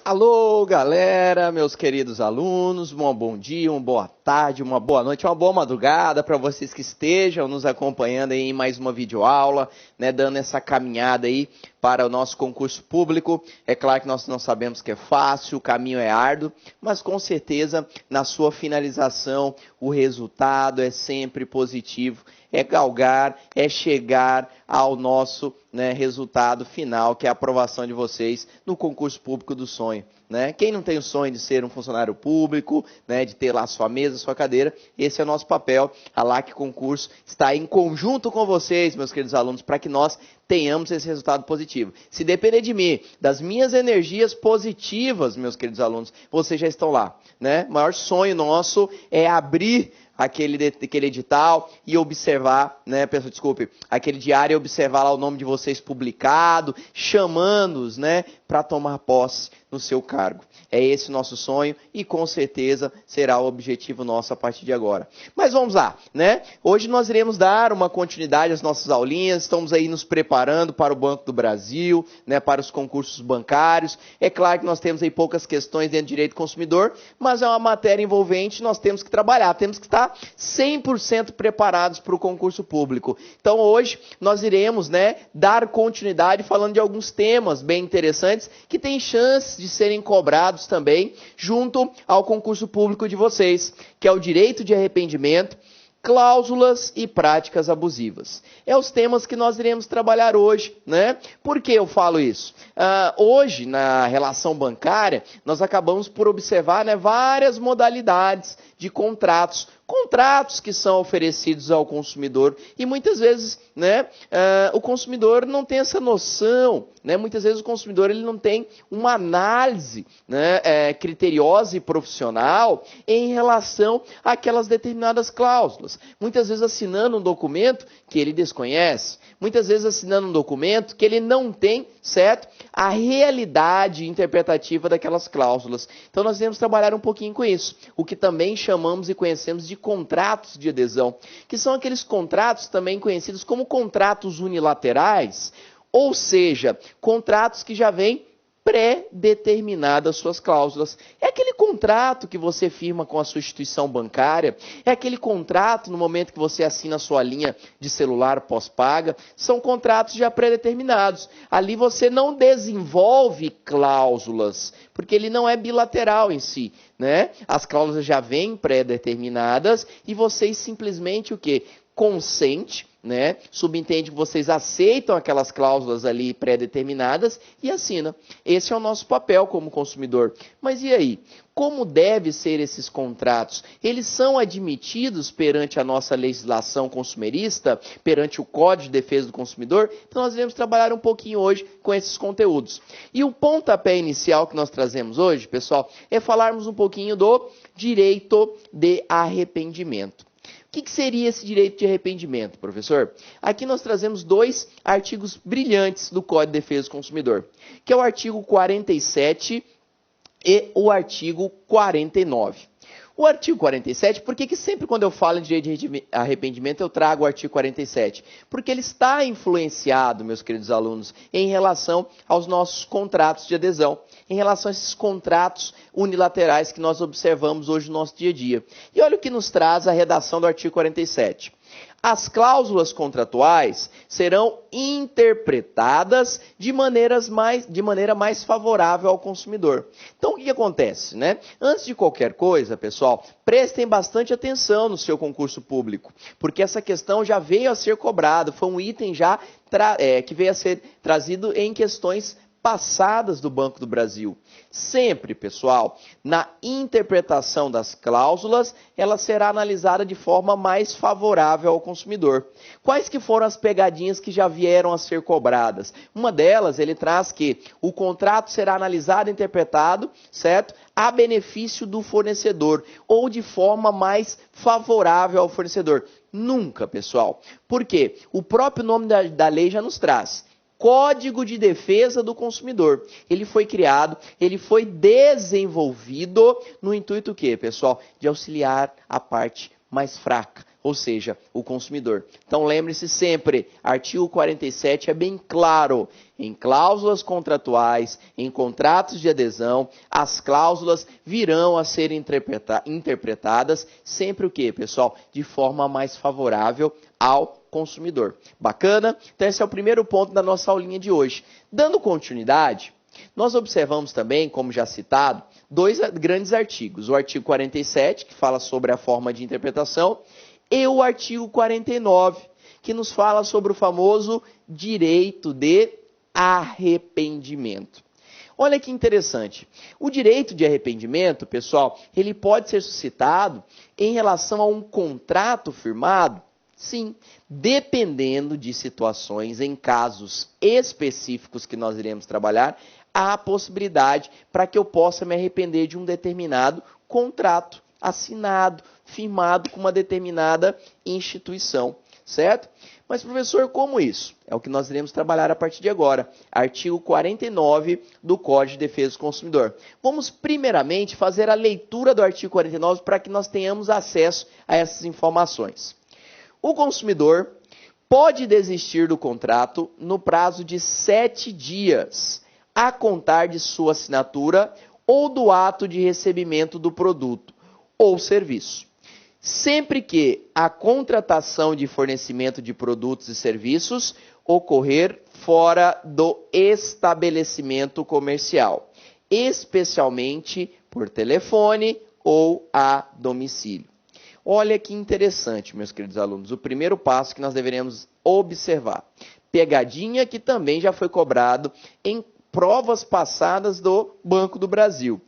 Alô, galera, meus queridos alunos, um bom dia, uma boa tarde, uma boa noite, uma boa madrugada para vocês que estejam nos acompanhando aí em mais uma videoaula, né, dando essa caminhada aí para o nosso concurso público. É claro que nós não sabemos que é fácil, o caminho é árduo, mas com certeza na sua finalização o resultado é sempre positivo. É galgar, é chegar ao nosso, né, resultado final, que é a aprovação de vocês no concurso público do sonho. Né? Quem não tem o sonho de ser um funcionário público, né, de ter lá sua mesa, sua cadeira, esse é o nosso papel. A LAC Concurso está em conjunto com vocês, meus queridos alunos, para que nós tenhamos esse resultado positivo. Se depender de mim, das minhas energias positivas, meus queridos alunos, vocês já estão lá. Né? O maior sonho nosso é abrir aquele edital e observar, né, aquele diário e observar lá o nome de vocês publicado, chamando-os, né, para tomar posse no seu cargo. É esse o nosso sonho e com certeza será o objetivo nosso a partir de agora. Mas vamos lá, né? Hoje nós iremos dar uma continuidade às nossas aulinhas, estamos aí nos preparando para o Banco do Brasil, né, para os concursos bancários. É claro que nós temos aí poucas questões dentro do direito do consumidor, mas é uma matéria envolvente, nós temos que trabalhar, temos que estar 100% preparados para o concurso público. Então hoje nós iremos, né, dar continuidade falando de alguns temas bem interessantes que têm chances de serem cobrados também junto ao concurso público de vocês, que é o direito de arrependimento, cláusulas e práticas abusivas. É os temas que nós iremos trabalhar hoje, né? Por que eu falo isso? Hoje, na relação bancária, nós acabamos por observar, né, várias modalidades de contratos que são oferecidos ao consumidor e muitas vezes, né, o consumidor não tem essa noção, né, muitas vezes o consumidor ele não tem uma análise, né, criteriosa e profissional em relação àquelas determinadas cláusulas, muitas vezes assinando um documento que ele desconhece, muitas vezes assinando um documento que ele não tem, certo, a realidade interpretativa daquelas cláusulas. Então nós devemos trabalhar um pouquinho com isso, o que também chamamos e conhecemos de contratos de adesão, que são aqueles contratos também conhecidos como contratos unilaterais, ou seja, contratos que já vêm pré-determinadas suas cláusulas. É aquele contrato que você firma com a sua instituição bancária, é aquele contrato no momento que você assina a sua linha de celular pós-paga, são contratos já pré-determinados. Ali você não desenvolve cláusulas, porque ele não é bilateral em si, né? As cláusulas já vêm pré-determinadas e vocês simplesmente o quê? Consente, né? Subentende que vocês aceitam aquelas cláusulas ali pré-determinadas e assinam. Esse é o nosso papel como consumidor. Mas e aí? Como devem ser esses contratos? Eles são admitidos perante a nossa legislação consumerista, perante o Código de Defesa do Consumidor? Então nós iremos trabalhar um pouquinho hoje com esses conteúdos. E o pontapé inicial que nós trazemos hoje, pessoal, é falarmos um pouquinho do direito de arrependimento. O que seria esse direito de arrependimento, professor? Aqui nós trazemos dois artigos brilhantes do Código de Defesa do Consumidor, que é o artigo 47 e o artigo 49. O artigo 47, por que sempre quando eu falo em direito de arrependimento eu trago o artigo 47? Porque ele está influenciado, meus queridos alunos, em relação aos nossos contratos de adesão, em relação a esses contratos unilaterais que nós observamos hoje no nosso dia a dia. E olha o que nos traz a redação do artigo 47. As cláusulas contratuais serão interpretadas de maneira mais favorável ao consumidor. Então, o que acontece, né? Antes de qualquer coisa, pessoal, prestem bastante atenção no seu concurso público, porque essa questão já veio a ser cobrada, foi um item já que veio a ser trazido em questões passadas do Banco do Brasil. Sempre, pessoal, na interpretação das cláusulas, ela será analisada de forma mais favorável ao consumidor. Quais que foram as pegadinhas que já vieram a ser cobradas? Uma delas, ele traz que o contrato será analisado e interpretado, certo? A benefício do fornecedor ou de forma mais favorável ao fornecedor. Nunca, pessoal. Por quê? O próprio nome da lei já nos traz. Código de Defesa do Consumidor. Ele foi criado, ele foi desenvolvido no intuito o quê, pessoal? De auxiliar a parte mais fraca, ou seja, o consumidor. Então lembre-se sempre, artigo 47 é bem claro, em cláusulas contratuais, em contratos de adesão, as cláusulas virão a ser interpretadas sempre o quê, pessoal? De forma mais favorável ao consumidor. Bacana? Então esse é o primeiro ponto da nossa aulinha de hoje. Dando continuidade, nós observamos também, como já citado, dois grandes artigos. O artigo 47, que fala sobre a forma de interpretação, e o artigo 49, que nos fala sobre o famoso direito de arrependimento. Olha que interessante. O direito de arrependimento, pessoal, ele pode ser suscitado em relação a um contrato firmado? Sim, dependendo de situações, em casos específicos que nós iremos trabalhar, há a possibilidade para que eu possa me arrepender de um determinado contrato assinado, firmado com uma determinada instituição, certo? Mas, professor, como isso? É o que nós iremos trabalhar a partir de agora. Artigo 49 do Código de Defesa do Consumidor. Vamos, primeiramente, fazer a leitura do artigo 49 para que nós tenhamos acesso a essas informações. O consumidor pode desistir do contrato no prazo de 7 dias, a contar de sua assinatura ou do ato de recebimento do produto ou serviço, sempre que a contratação de fornecimento de produtos e serviços ocorrer fora do estabelecimento comercial, especialmente por telefone ou a domicílio. Olha que interessante, meus queridos alunos, o primeiro passo que nós deveremos observar. Pegadinha que também já foi cobrado em provas passadas do Banco do Brasil.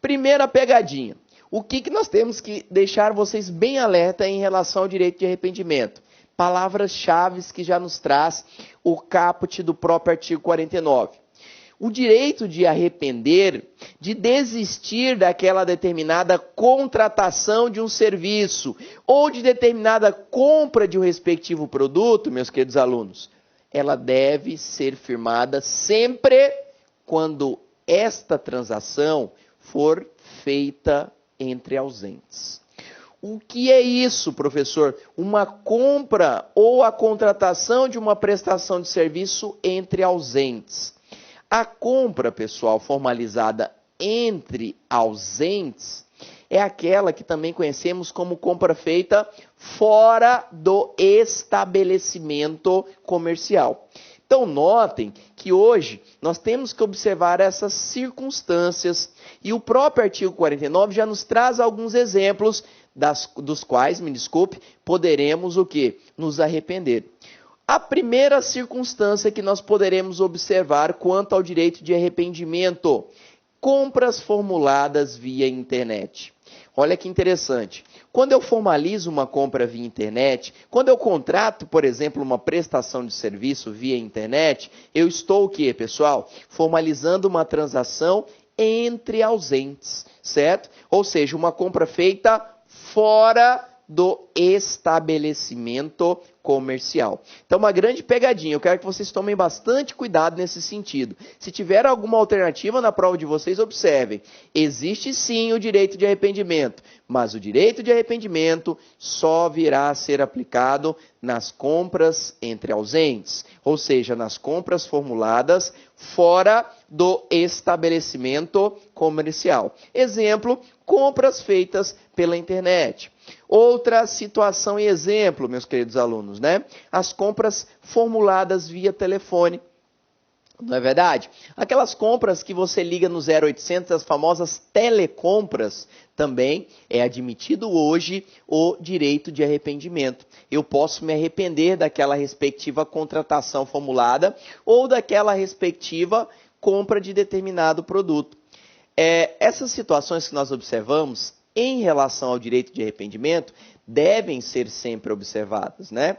Primeira pegadinha. O que nós temos que deixar vocês bem alerta em relação ao direito de arrependimento? Palavras-chave que já nos traz o caput do próprio artigo 49. O direito de arrepender, de desistir daquela determinada contratação de um serviço ou de determinada compra de um respectivo produto, meus queridos alunos, ela deve ser firmada sempre quando esta transação for feita entre ausentes. O que é isso, professor? Uma compra ou a contratação de uma prestação de serviço entre ausentes. A compra, pessoal, formalizada entre ausentes é aquela que também conhecemos como compra feita fora do estabelecimento comercial. Então, notem que hoje nós temos que observar essas circunstâncias e o próprio artigo 49 já nos traz alguns exemplos dos quais, me desculpe, poderemos o quê? Nos arrepender. A primeira circunstância que nós poderemos observar quanto ao direito de arrependimento, compras formuladas via internet. Olha que interessante. Quando eu formalizo uma compra via internet, quando eu contrato, por exemplo, uma prestação de serviço via internet, eu estou o quê, pessoal? Formalizando uma transação entre ausentes, certo? Ou seja, uma compra feita fora do estabelecimento comercial. Então, uma grande pegadinha. Eu quero que vocês tomem bastante cuidado nesse sentido. Se tiver alguma alternativa na prova de vocês, observem. Existe sim o direito de arrependimento, mas o direito de arrependimento só virá a ser aplicado nas compras entre ausentes, ou seja, nas compras formuladas fora do estabelecimento comercial. Exemplo, compras feitas pela internet. Outra situação e exemplo, meus queridos alunos, né? As compras formuladas via telefone. Não é verdade? Aquelas compras que você liga no 0800, as famosas telecompras, também é admitido hoje o direito de arrependimento. Eu posso me arrepender daquela respectiva contratação formulada ou daquela respectiva compra de determinado produto. Essas situações que nós observamos em relação ao direito de arrependimento devem ser sempre observadas, né?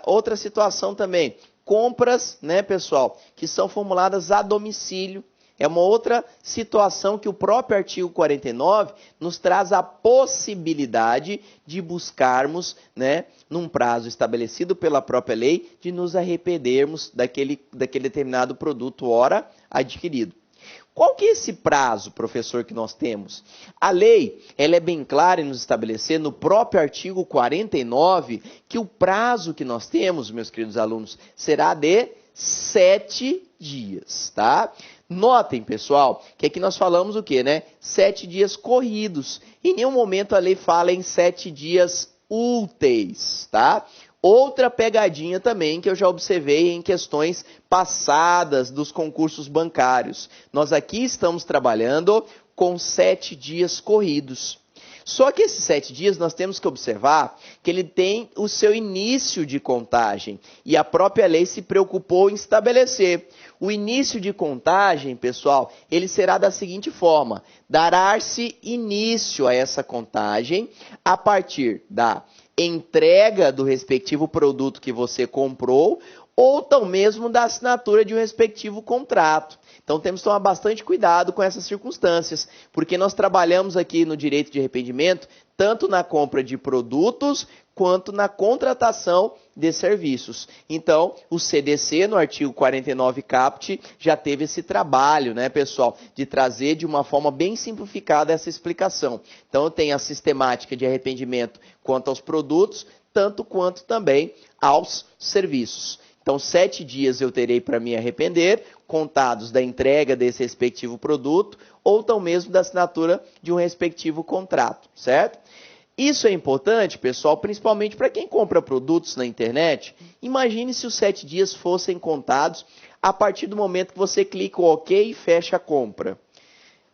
Outra situação também, compras, né, pessoal, que são formuladas a domicílio. É uma outra situação que o próprio artigo 49 nos traz a possibilidade de buscarmos, né, num prazo estabelecido pela própria lei, de nos arrependermos daquele determinado produto ora adquirido. Qual que é esse prazo, professor, que nós temos? A lei, ela é bem clara em nos estabelecer no próprio artigo 49 que o prazo que nós temos, meus queridos alunos, será de 7 dias, tá? Notem, pessoal, que aqui nós falamos o quê, né? 7 dias corridos. Em nenhum momento a lei fala em 7 dias úteis, tá? Outra pegadinha também que eu já observei em questões passadas dos concursos bancários. Nós aqui estamos trabalhando com 7 dias corridos. Só que esses 7 dias nós temos que observar que ele tem o seu início de contagem. E a própria lei se preocupou em estabelecer. O início de contagem, pessoal, ele será da seguinte forma. Dará-se início a essa contagem a partir da entrega do respectivo produto que você comprou ou tão mesmo da assinatura de um respectivo contrato. Então temos que tomar bastante cuidado com essas circunstâncias, porque nós trabalhamos aqui no direito de arrependimento tanto na compra de produtos quanto na contratação de serviços. Então, o CDC, no artigo 49 caput, já teve esse trabalho, né, pessoal, de trazer de uma forma bem simplificada essa explicação. Então, eu tenho a sistemática de arrependimento quanto aos produtos, tanto quanto também aos serviços. Então, 7 dias eu terei para me arrepender, contados da entrega desse respectivo produto, ou tão mesmo da assinatura de um respectivo contrato, certo? Isso é importante, pessoal, principalmente para quem compra produtos na internet. Imagine se os 7 dias fossem contados a partir do momento que você clica o OK e fecha a compra.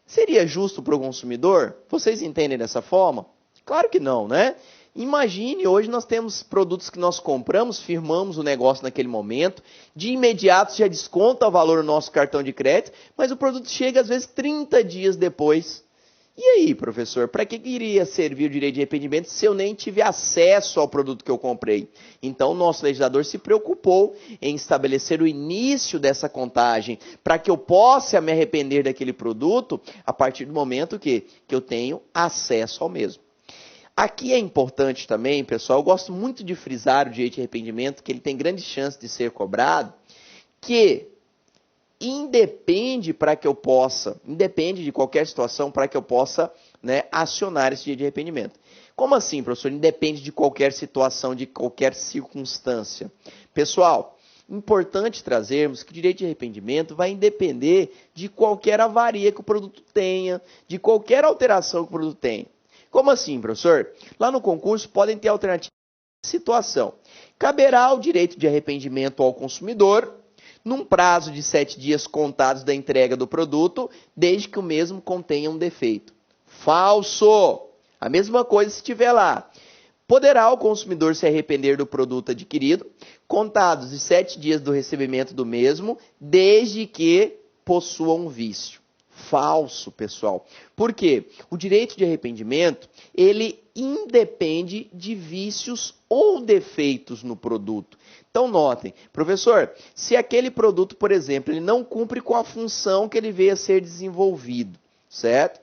Seria justo para o consumidor? Vocês entendem dessa forma? Claro que não, né? Imagine, hoje nós temos produtos que nós compramos, firmamos o negócio naquele momento, de imediato já desconta o valor do nosso cartão de crédito, mas o produto chega às vezes 30 dias depois. E aí, professor, para que iria servir o direito de arrependimento se eu nem tive acesso ao produto que eu comprei? Então, o nosso legislador se preocupou em estabelecer o início dessa contagem para que eu possa me arrepender daquele produto a partir do momento que eu tenho acesso ao mesmo. Aqui é importante também, pessoal, eu gosto muito de frisar o direito de arrependimento, que ele tem grande chance de ser cobrado, que independe de qualquer situação para que eu possa, né, acionar esse direito de arrependimento. Como assim, professor? Independe de qualquer situação, de qualquer circunstância. Pessoal, importante trazermos que o direito de arrependimento vai depender de qualquer avaria que o produto tenha, de qualquer alteração que o produto tenha. Como assim, professor? Lá no concurso podem ter alternativa de situação. Caberá o direito de arrependimento ao consumidor num prazo de 7 dias contados da entrega do produto, desde que o mesmo contenha um defeito. Falso! A mesma coisa se estiver lá. Poderá o consumidor se arrepender do produto adquirido, contados de 7 dias do recebimento do mesmo, desde que possua um vício. Falso, pessoal. Por quê? O direito de arrependimento, ele independe de vícios ou defeitos no produto. Então, notem, professor, se aquele produto, por exemplo, ele não cumpre com a função que ele veio a ser desenvolvido, certo?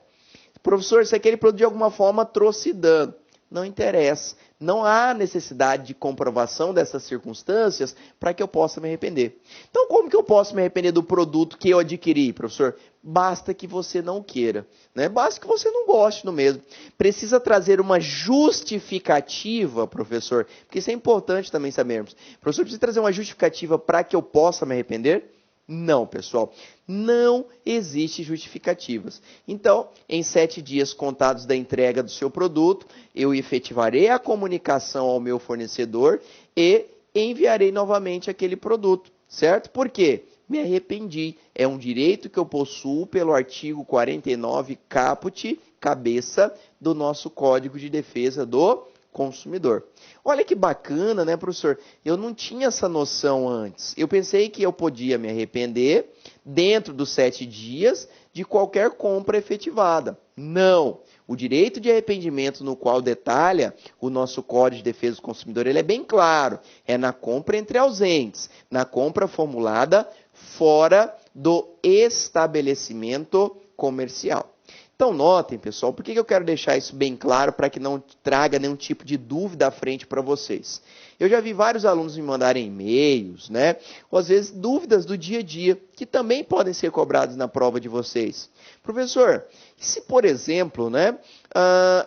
Professor, se aquele produto de alguma forma trouxe dano, não interessa. Não há necessidade de comprovação dessas circunstâncias para que eu possa me arrepender. Então, como que eu posso me arrepender do produto que eu adquiri, professor? Basta que você não queira, né? Basta que você não goste no mesmo. Precisa trazer uma justificativa, professor, porque isso é importante também sabermos. Professor, precisa trazer uma justificativa para que eu possa me arrepender? Não, pessoal, não existe justificativas. Então, em 7 dias contados da entrega do seu produto, eu efetivarei a comunicação ao meu fornecedor e enviarei novamente aquele produto, certo? Por quê? Me arrependi. É um direito que eu possuo pelo artigo 49 caput, cabeça do nosso Código de Defesa do Consumidor. Olha que bacana, né, professor? Eu não tinha essa noção antes. Eu pensei que eu podia me arrepender dentro dos 7 dias de qualquer compra efetivada. Não. O direito de arrependimento no qual detalha o nosso Código de Defesa do Consumidor, ele é bem claro. É na compra entre ausentes, na compra formulada fora do estabelecimento comercial. Então notem, pessoal, por que eu quero deixar isso bem claro para que não traga nenhum tipo de dúvida à frente para vocês. Eu já vi vários alunos me mandarem e-mails, né? Ou às vezes dúvidas do dia a dia, que também podem ser cobradas na prova de vocês. Professor, se por exemplo, né,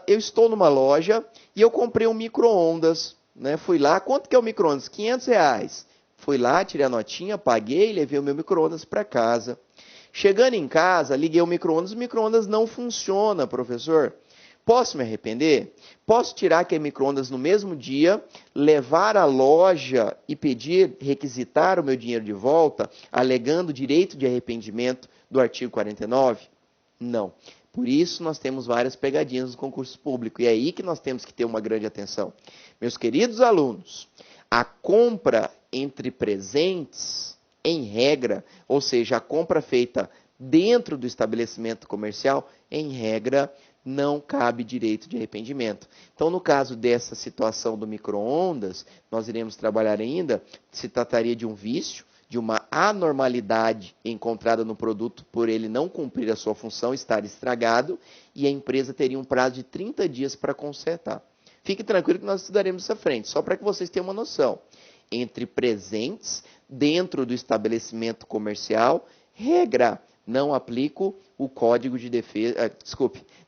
eu estou numa loja e eu comprei um micro-ondas, né? Fui lá, quanto que é o micro-ondas? R$500. Fui lá, tirei a notinha, paguei e levei o meu micro-ondas para casa. Chegando em casa, liguei o micro-ondas não funciona, professor. Posso me arrepender? Posso tirar aquele micro-ondas no mesmo dia, levar à loja e pedir, requisitar o meu dinheiro de volta, alegando direito de arrependimento do artigo 49? Não. Por isso nós temos várias pegadinhas no concurso público e é aí que nós temos que ter uma grande atenção. Meus queridos alunos, a compra entre presentes, em regra, ou seja, a compra feita dentro do estabelecimento comercial, em regra, não cabe direito de arrependimento. Então, no caso dessa situação do micro-ondas, nós iremos trabalhar ainda, se trataria de um vício, de uma anormalidade encontrada no produto por ele não cumprir a sua função, estar estragado, e a empresa teria um prazo de 30 dias para consertar. Fique tranquilo que nós estudaremos essa frente, só para que vocês tenham uma noção. Entre presentes, dentro do estabelecimento comercial, regra, não aplico o código de defesa,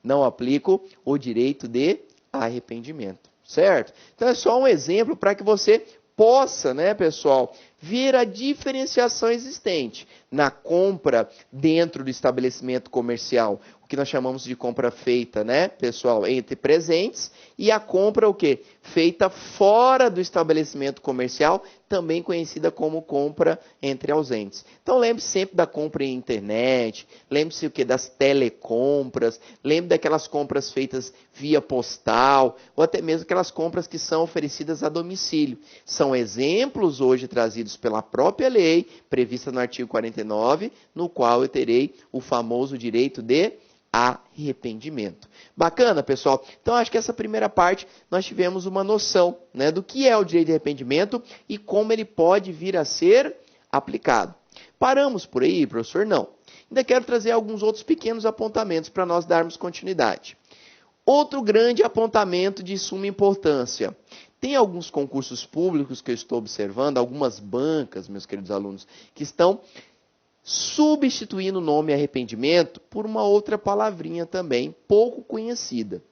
não aplico o direito de arrependimento, certo? Então é só um exemplo para que você possa, né, pessoal, ver a diferenciação existente na compra dentro do estabelecimento comercial, o que nós chamamos de compra feita, né, pessoal, entre presentes, e a compra o quê? Feita fora do estabelecimento comercial, também conhecida como compra entre ausentes. Então lembre-se sempre da compra em internet, lembre-se o quê? Das telecompras, lembre daquelas compras feitas via postal, ou até mesmo aquelas compras que são oferecidas a domicílio. São exemplos hoje trazidos pela própria lei, prevista no artigo 49, no qual eu terei o famoso direito de arrependimento. Bacana, pessoal? Então, acho que essa primeira parte nós tivemos uma noção, né, do que é o direito de arrependimento e como ele pode vir a ser aplicado. Paramos por aí, professor? Não. Ainda quero trazer alguns outros pequenos apontamentos para nós darmos continuidade. Outro grande apontamento de suma importância. Tem alguns concursos públicos que eu estou observando, algumas bancas, meus queridos alunos, que estão substituindo o nome arrependimento por uma outra palavrinha também, pouco conhecida.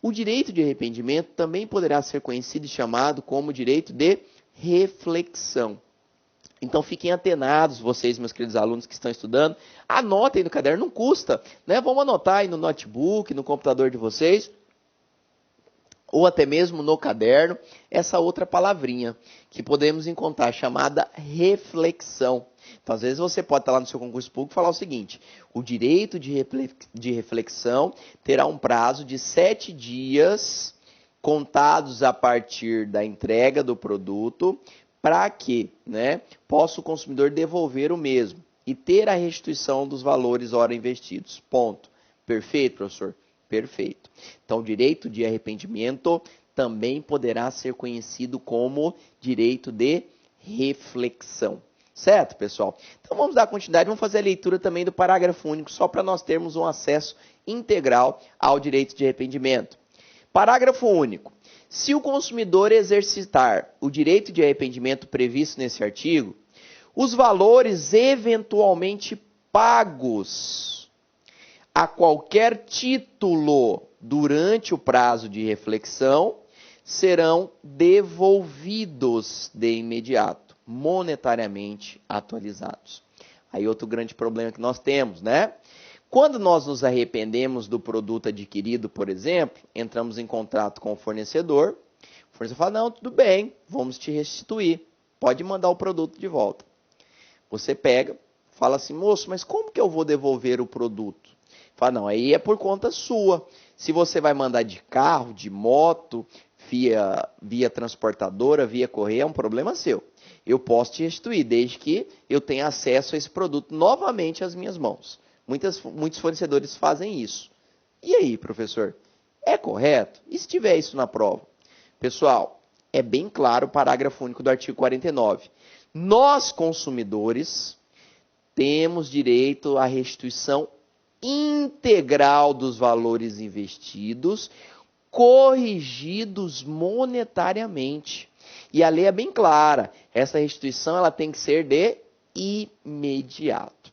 O direito de arrependimento também poderá ser conhecido e chamado como direito de reflexão. Então fiquem atenados, vocês, meus queridos alunos que estão estudando, anotem no caderno, não custa, né? Vamos anotar aí no notebook, no computador de vocês, ou até mesmo no caderno, essa outra palavrinha que podemos encontrar, chamada reflexão. Então, às vezes você pode estar lá no seu concurso público e falar o seguinte: o direito de reflexão terá um prazo de 7 dias contados a partir da entrega do produto, para que, né, possa o consumidor devolver o mesmo e ter a restituição dos valores ora investidos. Ponto. Perfeito, professor? Perfeito. Então, o direito de arrependimento também poderá ser conhecido como direito de reflexão. Certo, pessoal? Então, vamos dar continuidade, vamos fazer a leitura também do parágrafo único, só para nós termos um acesso integral ao direito de arrependimento. Parágrafo único. Se o consumidor exercitar o direito de arrependimento previsto nesse artigo, os valores eventualmente pagos a qualquer título durante o prazo de reflexão serão devolvidos de imediato, monetariamente atualizados. Aí outro grande problema que nós temos, né? Quando nós nos arrependemos do produto adquirido, por exemplo, entramos em contato com o fornecedor fala, não, tudo bem, vamos te restituir, pode mandar o produto de volta. Você pega, fala assim, moço, mas como que eu vou devolver o produto? Fala, não, aí é por conta sua. Se você vai mandar de carro, de moto, via transportadora, via correio, é um problema seu. Eu posso te restituir, desde que eu tenha acesso a esse produto novamente às minhas mãos. Muitos fornecedores fazem isso. E aí, professor? É correto? E se tiver isso na prova? Pessoal, é bem claro o parágrafo único do artigo 49. Nós, consumidores, temos direito à restituição integral dos valores investidos, corrigidos monetariamente. E a lei é bem clara, essa restituição ela tem que ser de imediato.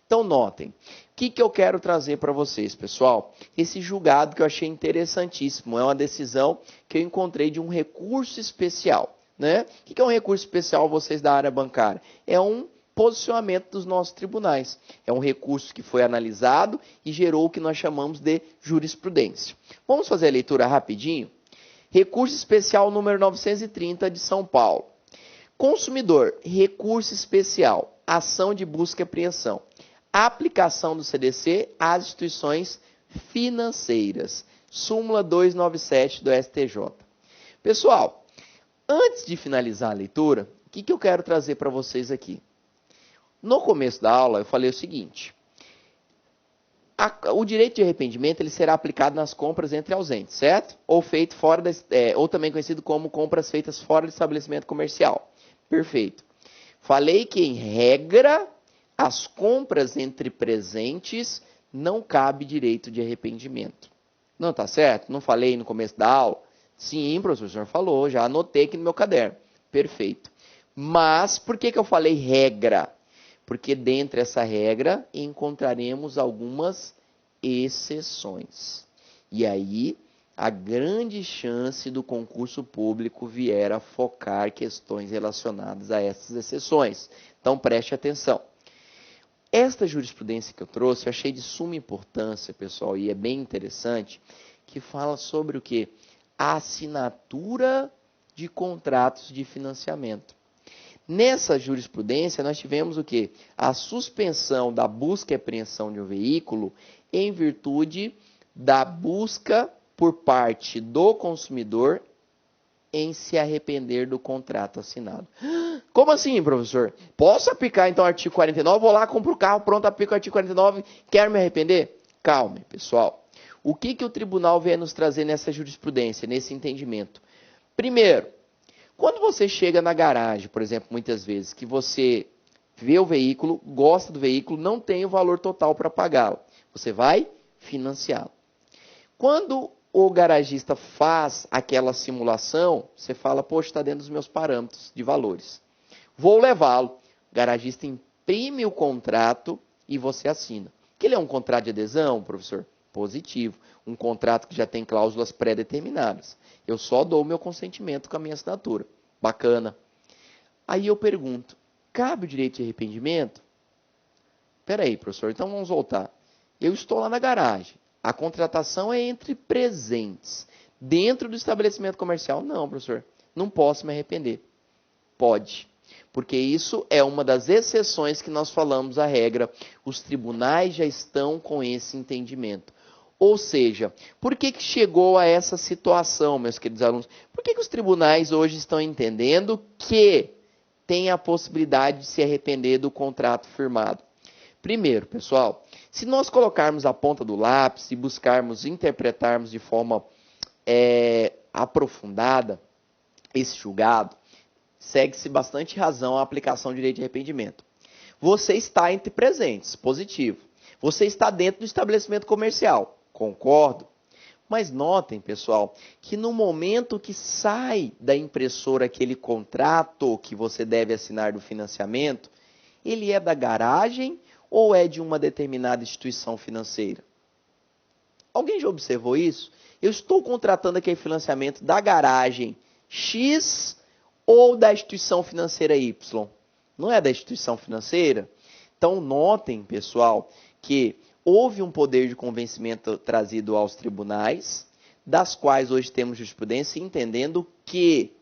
Então notem, o que eu quero trazer para vocês, pessoal? Esse julgado que eu achei interessantíssimo, é uma decisão que eu encontrei de um recurso especial, né? O que é um recurso especial, vocês da área bancária? É um posicionamento dos nossos tribunais. É um recurso que foi analisado e gerou o que nós chamamos de jurisprudência. Vamos fazer a leitura rapidinho? Recurso especial número 930 de São Paulo. Consumidor, recurso especial, ação de busca e apreensão. Aplicação do CDC às instituições financeiras. Súmula 297 do STJ. Pessoal, antes de finalizar a leitura, o que eu quero trazer para vocês aqui? No começo da aula, eu falei o seguinte. O direito de arrependimento ele será aplicado nas compras entre ausentes, certo? Ou feito fora ou também conhecido como compras feitas fora do estabelecimento comercial. Perfeito. Falei que, em regra, as compras entre presentes não cabe direito de arrependimento. Não tá certo? Não falei no começo da aula? Sim, professor, o senhor falou, já anotei aqui no meu caderno. Perfeito. Mas por que eu falei regra? Porque dentro dessa regra encontraremos algumas exceções. E aí, a grande chance do concurso público vier a focar questões relacionadas a essas exceções. Então, preste atenção. Esta jurisprudência que eu trouxe, eu achei de suma importância, pessoal, e é bem interessante, que fala sobre o quê? A assinatura de contratos de financiamento. Nessa jurisprudência, nós tivemos o quê? A suspensão da busca e apreensão de um veículo em virtude da busca por parte do consumidor em se arrepender do contrato assinado. Como assim, professor? Posso aplicar, então, o artigo 49? Vou lá, compro o carro, pronto, aplico o artigo 49, quero me arrepender? Calme, pessoal. O que o tribunal vem nos trazer nessa jurisprudência, nesse entendimento? Primeiro, quando você chega na garagem, por exemplo, muitas vezes, que você vê o veículo, gosta do veículo, não tem o valor total para pagá-lo. Você vai financiá-lo. Quando o garagista faz aquela simulação, você fala, poxa, está dentro dos meus parâmetros de valores. Vou levá-lo. O garagista imprime o contrato e você assina. Que ele é um contrato de adesão, professor? Positivo. Um contrato que já tem cláusulas pré-determinadas. Eu só dou o meu consentimento com a minha assinatura. Bacana. Aí eu pergunto, cabe o direito de arrependimento? Espera aí, professor, então vamos voltar. Eu estou lá na garagem. A contratação é entre presentes. Dentro do estabelecimento comercial, não, professor. Não posso me arrepender. Pode. Porque isso é uma das exceções que nós falamos à regra. Os tribunais já estão com esse entendimento. Ou seja, por que chegou a essa situação, meus queridos alunos? Por que os tribunais hoje estão entendendo que tem a possibilidade de se arrepender do contrato firmado? Primeiro, pessoal, se nós colocarmos a ponta do lápis e buscarmos interpretarmos de forma aprofundada esse julgado, segue-se bastante razão a aplicação do direito de arrependimento. Você está entre presentes, positivo. Você está dentro do estabelecimento comercial, concordo. Mas notem, pessoal, que no momento que sai da impressora aquele contrato que você deve assinar do financiamento, ele é da garagem ou é de uma determinada instituição financeira? Alguém já observou isso? Eu estou contratando aquele financiamento da garagem X ou da instituição financeira Y? Não é da instituição financeira? Então, notem, pessoal, que houve um poder de convencimento trazido aos tribunais, das quais hoje temos jurisprudência, entendendo que,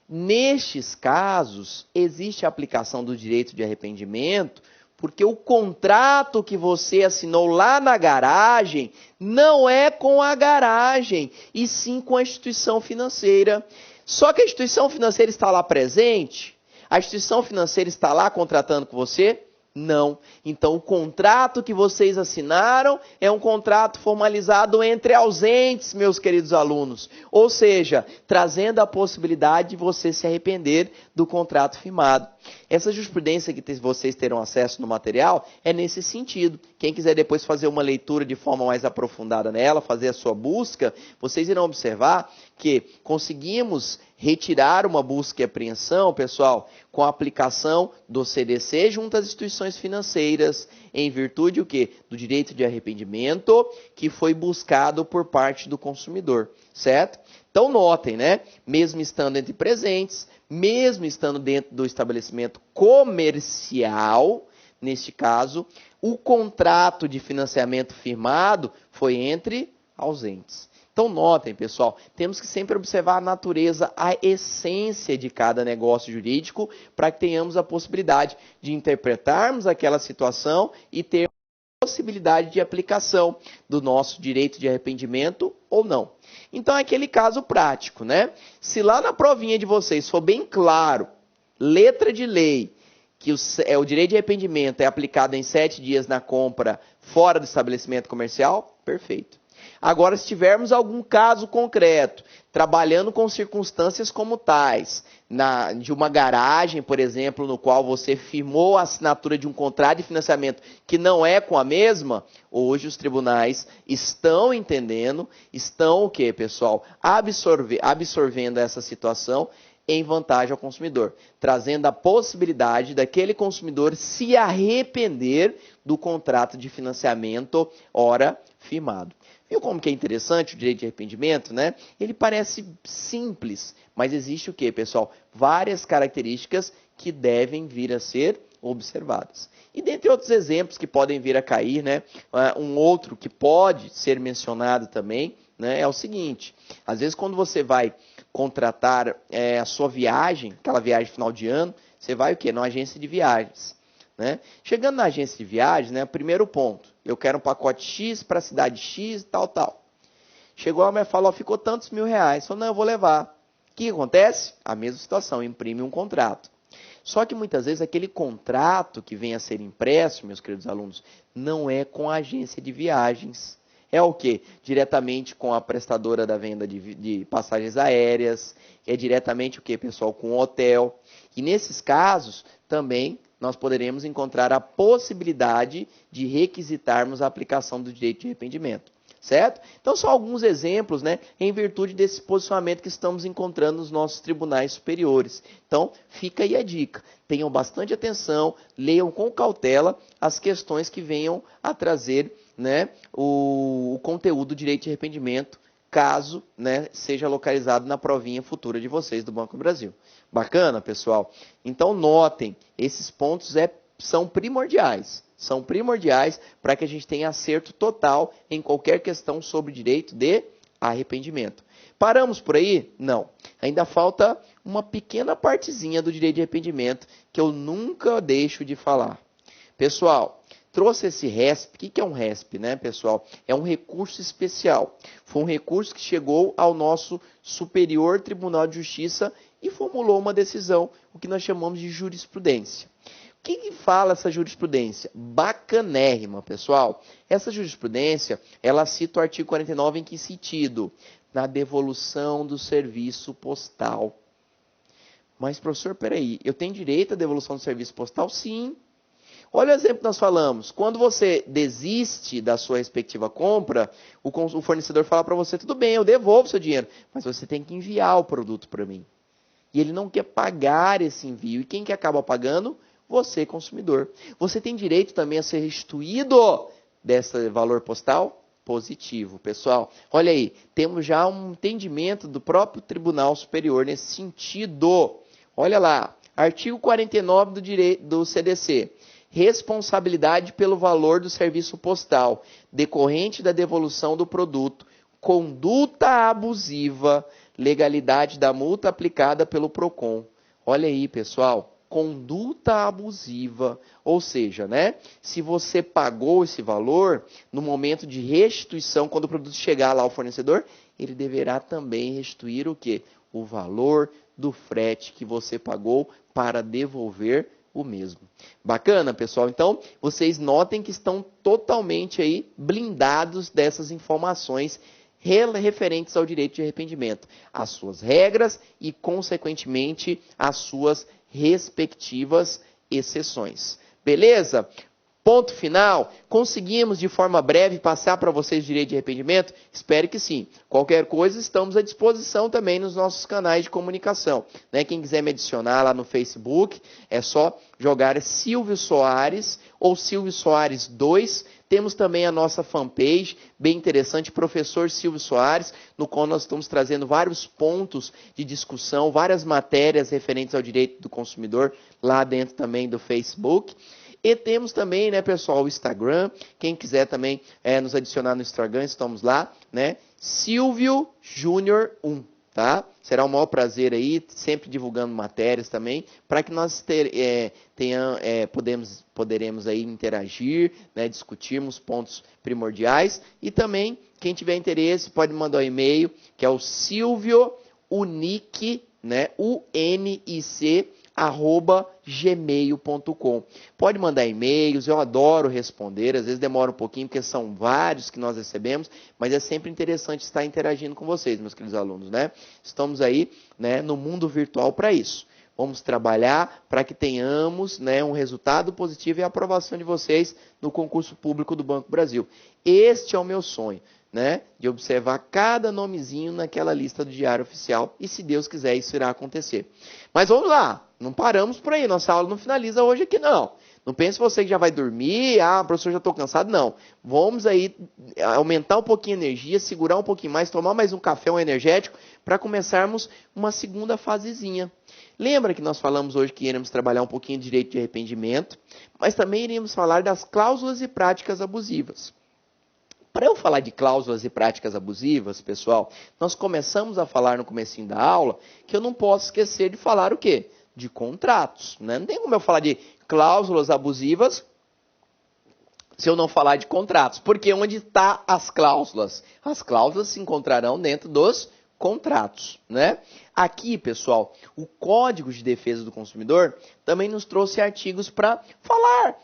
nestes casos, existe a aplicação do direito de arrependimento, porque o contrato que você assinou lá na garagem não é com a garagem, e sim com a instituição financeira. Só que a instituição financeira está lá presente? A instituição financeira está lá contratando com você? Não. Então, o contrato que vocês assinaram é um contrato formalizado entre ausentes, meus queridos alunos. Ou seja, trazendo a possibilidade de você se arrepender do contrato firmado. Essa jurisprudência que vocês terão acesso no material é nesse sentido. Quem quiser depois fazer uma leitura de forma mais aprofundada nela, fazer a sua busca, vocês irão observar que conseguimos retirar uma busca e apreensão, pessoal, com a aplicação do CDC junto às instituições financeiras, em virtude o quê? Do direito de arrependimento que foi buscado por parte do consumidor, certo? Então notem, né? Mesmo estando entre presentes, mesmo estando dentro do estabelecimento comercial, neste caso, o contrato de financiamento firmado foi entre ausentes. Então notem, pessoal, temos que sempre observar a natureza, a essência de cada negócio jurídico para que tenhamos a possibilidade de interpretarmos aquela situação e ter a possibilidade de aplicação do nosso direito de arrependimento ou não. Então é aquele caso prático, né? Se lá na provinha de vocês for bem claro, letra de lei, que o direito de arrependimento é aplicado em 7 dias na compra fora do estabelecimento comercial, perfeito. Agora, se tivermos algum caso concreto, trabalhando com circunstâncias como tais, de uma garagem, por exemplo, no qual você firmou a assinatura de um contrato de financiamento que não é com a mesma, hoje os tribunais estão entendendo, estão o quê, pessoal? Absorvendo essa situação em vantagem ao consumidor, trazendo a possibilidade daquele consumidor se arrepender do contrato de financiamento ora firmado. Viu como que é interessante o direito de arrependimento, né? Ele parece simples, mas existe o quê, pessoal? Várias características que devem vir a ser observadas. E dentre outros exemplos que podem vir a cair, né? Um outro que pode ser mencionado também, né? É o seguinte, às vezes quando você vai contratar a sua viagem, aquela viagem final de ano, você vai o quê? Numa agência de viagens. Né? Chegando na agência de viagens, né, primeiro ponto, eu quero um pacote X para a cidade X e tal, tal. Chegou a mulher e falou, ficou tantos R$1.000. Falou, não, eu vou levar. O que acontece? A mesma situação, imprime um contrato. Só que muitas vezes aquele contrato que vem a ser impresso, meus queridos alunos, não é com a agência de viagens. É o quê? Diretamente com a prestadora da venda de passagens aéreas, é diretamente o quê, pessoal? Com o hotel. E nesses casos, também, nós poderemos encontrar a possibilidade de requisitarmos a aplicação do direito de arrependimento, certo? Então, são alguns exemplos, né, em virtude desse posicionamento que estamos encontrando nos nossos tribunais superiores. Então, fica aí a dica. Tenham bastante atenção, leiam com cautela as questões que venham a trazer, né, o conteúdo do direito de arrependimento, caso, né, seja localizado na provinha futura de vocês do Banco do Brasil. Bacana, pessoal? Então, notem, esses pontos são primordiais. São primordiais para que a gente tenha acerto total em qualquer questão sobre direito de arrependimento. Paramos por aí? Não. Ainda falta uma pequena partezinha do direito de arrependimento que eu nunca deixo de falar. Pessoal, trouxe esse RESP. O que é um RESP, né, pessoal? É um recurso especial. Foi um recurso que chegou ao nosso Superior Tribunal de Justiça e formulou uma decisão, o que nós chamamos de jurisprudência. O que fala essa jurisprudência? Bacanérrima, pessoal. Essa jurisprudência, ela cita o artigo 49 em que sentido? Na devolução do serviço postal. Mas, professor, peraí, eu tenho direito à devolução do serviço postal? Sim. Olha o exemplo que nós falamos. Quando você desiste da sua respectiva compra, o fornecedor fala para você, tudo bem, eu devolvo o seu dinheiro, mas você tem que enviar o produto para mim. E ele não quer pagar esse envio. E quem que acaba pagando? Você, consumidor. Você tem direito também a ser restituído desse valor postal? Positivo, pessoal. Olha aí, temos já um entendimento do próprio Tribunal Superior nesse sentido. Olha lá, artigo 49 do CDC. Responsabilidade pelo valor do serviço postal, decorrente da devolução do produto, conduta abusiva, legalidade da multa aplicada pelo PROCON. Olha aí, pessoal, conduta abusiva, ou seja, né, se você pagou esse valor, no momento de restituição, quando o produto chegar lá ao fornecedor, ele deverá também restituir o quê? O valor do frete que você pagou para devolver o mesmo. Bacana, pessoal? Então, vocês notem que estão totalmente aí blindados dessas informações referentes ao direito de arrependimento, as suas regras e, consequentemente, as suas respectivas exceções. Beleza? Ponto final. Conseguimos de forma breve passar para vocês o direito de arrependimento? Espero que sim. Qualquer coisa, estamos à disposição também nos nossos canais de comunicação. Né? Quem quiser me adicionar lá no Facebook, é só jogar Silvio Soares ou Silvio Soares 2. Temos também a nossa fanpage, bem interessante, Professor Silvio Soares, no qual nós estamos trazendo vários pontos de discussão, várias matérias referentes ao direito do consumidor, lá dentro também do Facebook. E temos também, né, pessoal, o Instagram. Quem quiser também nos adicionar no Instagram, estamos lá, né? Silvio Júnior 1, tá? Será um maior prazer aí, sempre divulgando matérias também, para que nós poderemos aí interagir, né, discutirmos pontos primordiais. E também, quem tiver interesse, pode mandar um e-mail, que é o silviounic, né, UNIC, @gmail.com. Pode mandar e-mails, eu adoro responder, às vezes demora um pouquinho, porque são vários que nós recebemos, mas é sempre interessante estar interagindo com vocês, meus queridos alunos, né? Estamos aí, né, no mundo virtual para isso. Vamos trabalhar para que tenhamos, né, um resultado positivo e a aprovação de vocês no concurso público do Banco Brasil. Este é o meu sonho, né, de observar cada nomezinho naquela lista do Diário Oficial, e se Deus quiser isso irá acontecer. Mas vamos lá, não paramos por aí, nossa aula não finaliza hoje aqui não. Não pense você que já vai dormir, professor, já estou cansado, não. Vamos aí aumentar um pouquinho a energia, segurar um pouquinho mais, tomar mais um café, um energético, para começarmos uma segunda fasezinha. Lembra que nós falamos hoje que iremos trabalhar um pouquinho de direito de arrependimento, mas também iremos falar das cláusulas e práticas abusivas. Para eu falar de cláusulas e práticas abusivas, pessoal, nós começamos a falar no comecinho da aula que eu não posso esquecer de falar o quê? De contratos, né? Não tem como eu falar de cláusulas abusivas se eu não falar de contratos. Porque onde estão as cláusulas? As cláusulas se encontrarão dentro dos contratos, né? Aqui, pessoal, o Código de Defesa do Consumidor também nos trouxe artigos para falar,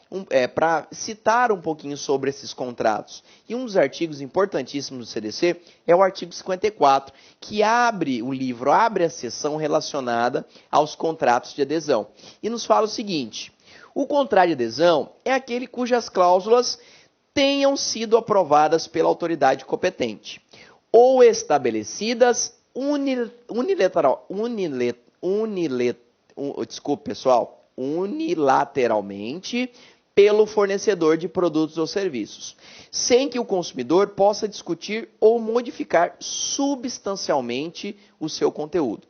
para citar um pouquinho sobre esses contratos. E um dos artigos importantíssimos do CDC é o artigo 54, que abre o livro, abre a seção relacionada aos contratos de adesão. E nos fala o seguinte: o contrato de adesão é aquele cujas cláusulas tenham sido aprovadas pela autoridade competente ou estabelecidas unilateralmente pelo fornecedor de produtos ou serviços, sem que o consumidor possa discutir ou modificar substancialmente o seu conteúdo.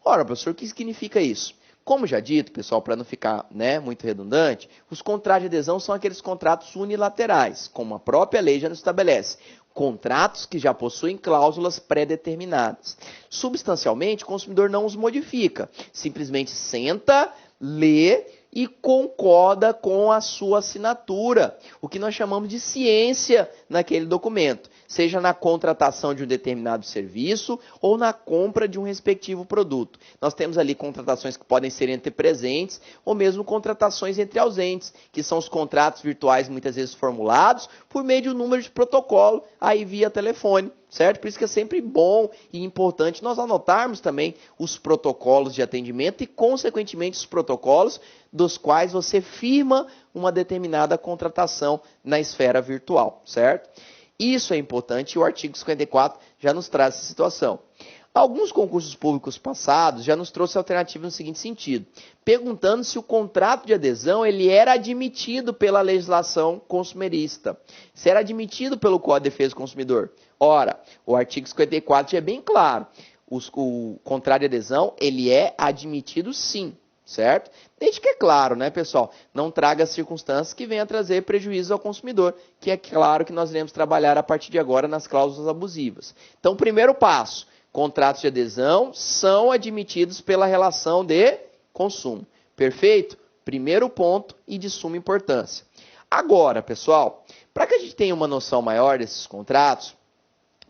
Ora, professor, o que significa isso? Como já dito, pessoal, para não ficar, né, muito redundante, os contratos de adesão são aqueles contratos unilaterais, como a própria lei já nos estabelece. Contratos que já possuem cláusulas pré-determinadas. Substancialmente, o consumidor não os modifica. Simplesmente senta, lê e concorda com a sua assinatura. O que nós chamamos de ciência naquele documento. Seja na contratação de um determinado serviço ou na compra de um respectivo produto. Nós temos ali contratações que podem ser entre presentes ou mesmo contratações entre ausentes, que são os contratos virtuais muitas vezes formulados por meio de um número de protocolo aí via telefone, certo? Por isso que é sempre bom e importante nós anotarmos também os protocolos de atendimento e, consequentemente, os protocolos dos quais você firma uma determinada contratação na esfera virtual, certo? Isso é importante e o artigo 54 já nos traz essa situação. Alguns concursos públicos passados já nos trouxe alternativa no seguinte sentido, perguntando se o contrato de adesão ele era admitido pela legislação consumerista, se era admitido pelo Código de Defesa do Consumidor. Ora, o artigo 54 já é bem claro, o contrato de adesão ele é admitido sim, certo? Desde que é claro, né, pessoal, não traga circunstâncias que venham a trazer prejuízo ao consumidor, que é claro que nós iremos trabalhar a partir de agora nas cláusulas abusivas. Então, primeiro passo, contratos de adesão são admitidos pela relação de consumo. Perfeito? Primeiro ponto e de suma importância. Agora, pessoal, para que a gente tenha uma noção maior desses contratos,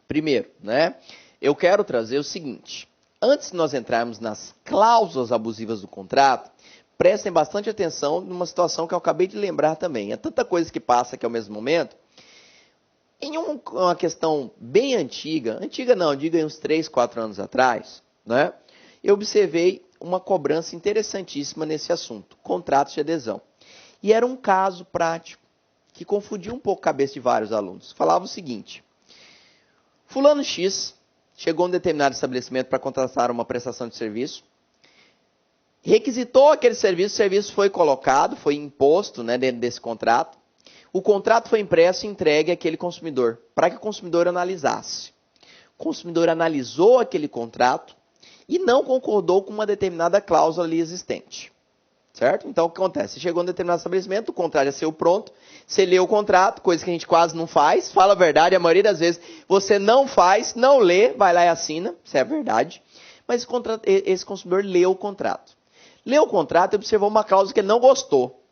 primeiro, né, eu quero trazer o seguinte. Antes de nós entrarmos nas cláusulas abusivas do contrato, prestem bastante atenção numa situação que eu acabei de lembrar também. É tanta coisa que passa aqui ao mesmo momento. Em uma questão bem antiga não, diga uns 3, 4 anos atrás, né, eu observei uma cobrança interessantíssima nesse assunto, contratos de adesão. E era um caso prático que confundiu um pouco a cabeça de vários alunos. Falava o seguinte: fulano X chegou a um determinado estabelecimento para contratar uma prestação de serviço, requisitou aquele serviço, o serviço foi colocado, foi imposto, né, dentro desse contrato. O contrato foi impresso e entregue àquele consumidor, para que o consumidor analisasse. O consumidor analisou aquele contrato e não concordou com uma determinada cláusula ali existente. Certo? Então, o que acontece? Você chegou a um determinado estabelecimento, o contrato já saiu pronto, você lê o contrato, coisa que a gente quase não faz, fala a verdade, a maioria das vezes você não faz, não lê, vai lá e assina, isso é a verdade. Mas esse consumidor leu o contrato. Leu o contrato e observou uma cláusula que ele não gostou.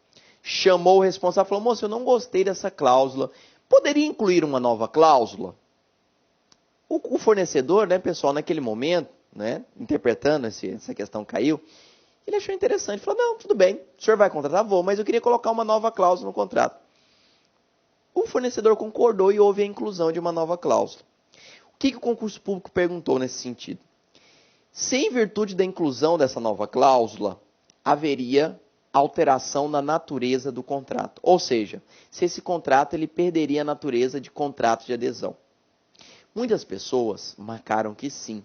Chamou o responsável e falou: moço, eu não gostei dessa cláusula, poderia incluir uma nova cláusula? O fornecedor, né, pessoal, naquele momento, né, interpretando essa questão caiu, ele achou interessante, falou: não, tudo bem, o senhor vai contratar, vou, mas eu queria colocar uma nova cláusula no contrato. O fornecedor concordou e houve a inclusão de uma nova cláusula. O que o concurso público perguntou nesse sentido? Se em virtude da inclusão dessa nova cláusula, haveria alteração na natureza do contrato. Ou seja, se esse contrato ele perderia a natureza de contrato de adesão. Muitas pessoas marcaram que sim.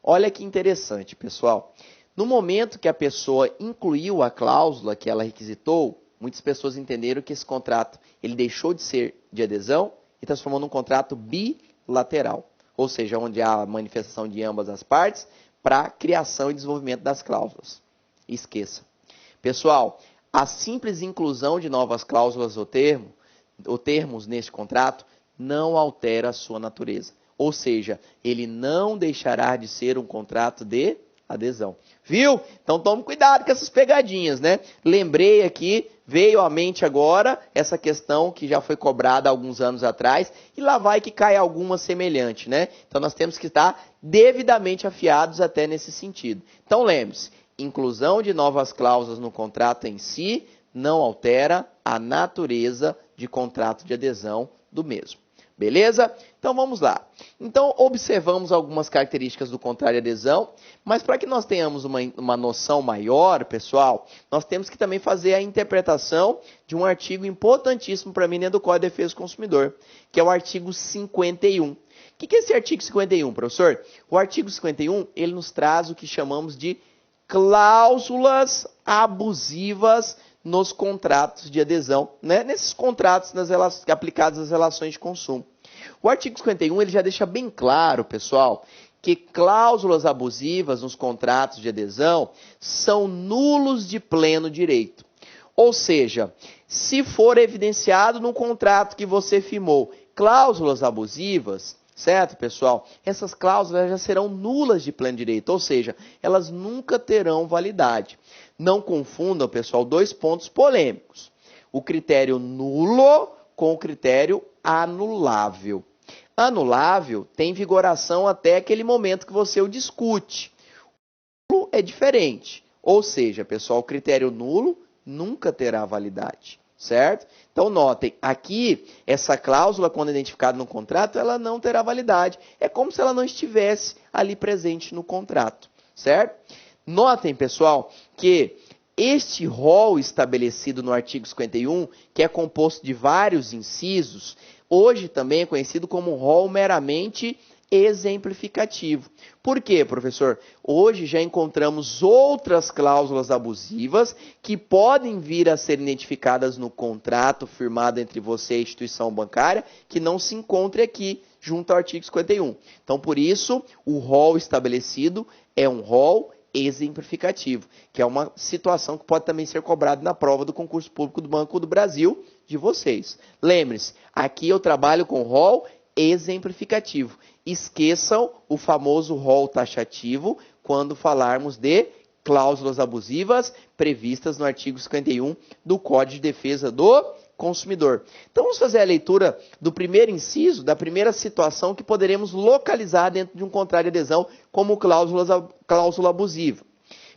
Olha que interessante, pessoal. No momento que a pessoa incluiu a cláusula que ela requisitou, muitas pessoas entenderam que esse contrato ele deixou de ser de adesão e transformou num contrato bilateral. Ou seja, onde há a manifestação de ambas as partes para a criação e desenvolvimento das cláusulas. Esqueça. Pessoal, a simples inclusão de novas cláusulas ou termos neste contrato não altera a sua natureza. Ou seja, ele não deixará de ser um contrato de adesão. Viu? Então tome cuidado com essas pegadinhas, né? Lembrei aqui, veio à mente agora essa questão que já foi cobrada há alguns anos atrás e lá vai que cai alguma semelhante, né? Então nós temos que estar devidamente afiados até nesse sentido. Então lembre-se, inclusão de novas cláusulas no contrato em si não altera a natureza de contrato de adesão do mesmo. Beleza? Então vamos lá. Então observamos algumas características do contrato de adesão, mas para que nós tenhamos uma noção maior, pessoal, nós temos que também fazer a interpretação de um artigo importantíssimo para mim dentro do Código de Defesa do Consumidor, que é o artigo 51. O que é esse artigo 51, professor? O artigo 51, ele nos traz o que chamamos de cláusulas abusivas nos contratos de adesão, né? Nesses contratos aplicados às relações de consumo. O artigo 51 ele já deixa bem claro, pessoal, que cláusulas abusivas nos contratos de adesão são nulos de pleno direito. Ou seja, se for evidenciado no contrato que você firmou cláusulas abusivas, certo, pessoal? Essas cláusulas já serão nulas de pleno direito, ou seja, elas nunca terão validade. Não confundam, pessoal, dois pontos polêmicos. O critério nulo com o critério anulável. Anulável tem vigoração até aquele momento que você o discute. O nulo é diferente. Ou seja, pessoal, o critério nulo nunca terá validade. Certo? Então notem, aqui essa cláusula quando identificada no contrato, ela não terá validade. É como se ela não estivesse ali presente no contrato. Certo? Notem, pessoal, que este rol estabelecido no artigo 51, que é composto de vários incisos, hoje também é conhecido como rol meramente exemplificativo. Por quê, professor? Hoje já encontramos outras cláusulas abusivas que podem vir a ser identificadas no contrato firmado entre você e a instituição bancária, que não se encontre aqui junto ao artigo 51. Então, por isso, o rol estabelecido é um rol exemplificativo, que é uma situação que pode também ser cobrada na prova do concurso público do Banco do Brasil de vocês. Lembre-se, aqui eu trabalho com rol exemplificativo. Esqueçam o famoso rol taxativo quando falarmos de cláusulas abusivas previstas no artigo 51 do Código de Defesa do Consumidor. Então vamos fazer a leitura do primeiro inciso, da primeira situação que poderemos localizar dentro de um contrato de adesão como cláusula abusiva.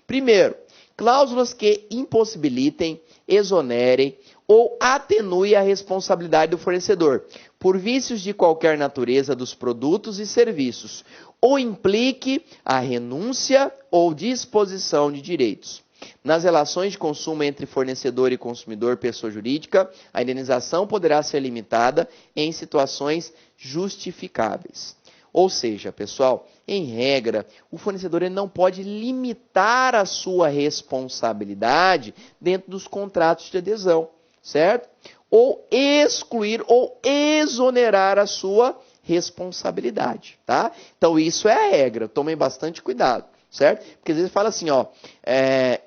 Primeiro, Cláusulas que impossibilitem, exonerem ou atenuem a responsabilidade do fornecedor por vícios de qualquer natureza dos produtos e serviços, ou implique a renúncia ou disposição de direitos. Nas relações de consumo entre fornecedor e consumidor, pessoa jurídica, a indenização poderá ser limitada em situações justificáveis. Ou seja, pessoal, em regra, o fornecedor ele não pode limitar a sua responsabilidade dentro dos contratos de adesão, certo? Ou excluir ou exonerar a sua responsabilidade, tá? Então isso é a regra, tomem bastante cuidado, certo? Porque às vezes fala assim, ó,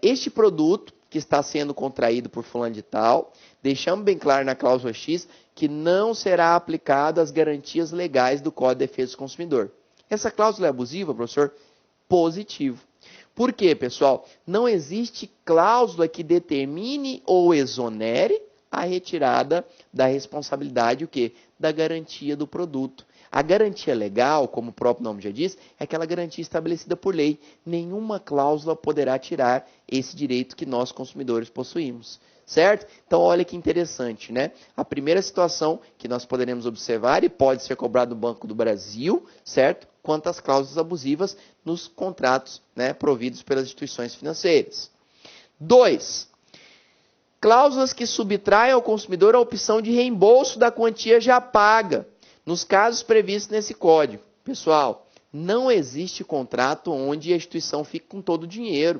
este produto que está sendo contraído por fulano de tal, deixamos bem claro na cláusula X que não será aplicado às garantias legais do Código de Defesa do Consumidor. Essa cláusula é abusiva, professor? Positivo. Por quê, pessoal? Não existe cláusula que determine ou exonere a retirada da responsabilidade, o quê? Da garantia do produto. A garantia legal, como o próprio nome já diz, é aquela garantia estabelecida por lei. Nenhuma cláusula poderá tirar esse direito que nós, consumidores, possuímos. Certo? Então, olha que interessante, né? A primeira situação que nós poderemos observar e pode ser cobrado no Banco do Brasil, certo? Quanto às cláusulas abusivas nos contratos, né, providos pelas instituições financeiras. 2. Cláusulas que subtraem ao consumidor a opção de reembolso da quantia já paga, nos casos previstos nesse código. Pessoal, não existe contrato onde a instituição fique com todo o dinheiro.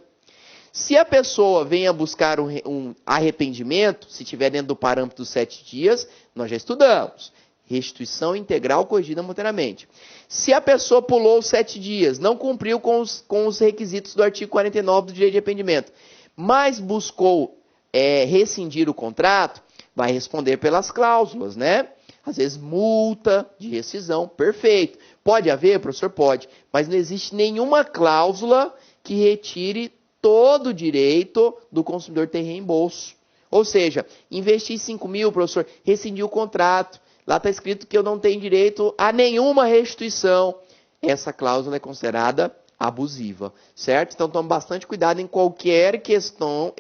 Se a pessoa venha buscar um arrependimento, se estiver dentro do parâmetro dos 7 dias, nós já estudamos. Restituição integral corrigida monetariamente. Se a pessoa pulou os 7 dias, não cumpriu com os requisitos do artigo 49 do direito de arrependimento, mas buscou rescindir o contrato, vai responder pelas cláusulas, né? Às vezes multa de rescisão, perfeito. Pode haver, professor? Pode. Mas não existe nenhuma cláusula que retire todo o direito do consumidor ter reembolso. Ou seja, investi 5 mil, professor, rescindi o contrato. Lá está escrito que eu não tenho direito a nenhuma restituição. Essa cláusula é considerada abusiva, certo? Então tome bastante cuidado em qualquer questão,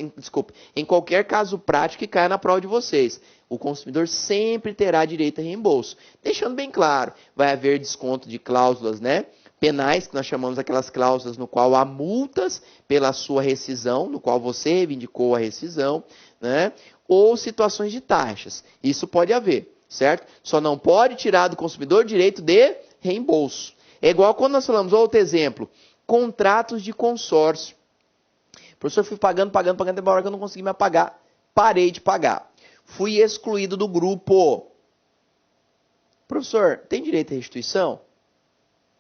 em qualquer caso prático que caia na prova de vocês. O consumidor sempre terá direito a reembolso. Deixando bem claro, vai haver desconto de cláusulas, né? Penais, que nós chamamos aquelas cláusulas no qual há multas pela sua rescisão, no qual você reivindicou a rescisão, né? Ou situações de taxas. Isso pode haver, certo? Só não pode tirar do consumidor direito de reembolso. É igual quando nós falamos, outro exemplo, contratos de consórcio. Professor, fui pagando, tem uma hora que eu não consegui mais pagar. Parei de pagar. Fui excluído do grupo. Professor, tem direito à restituição?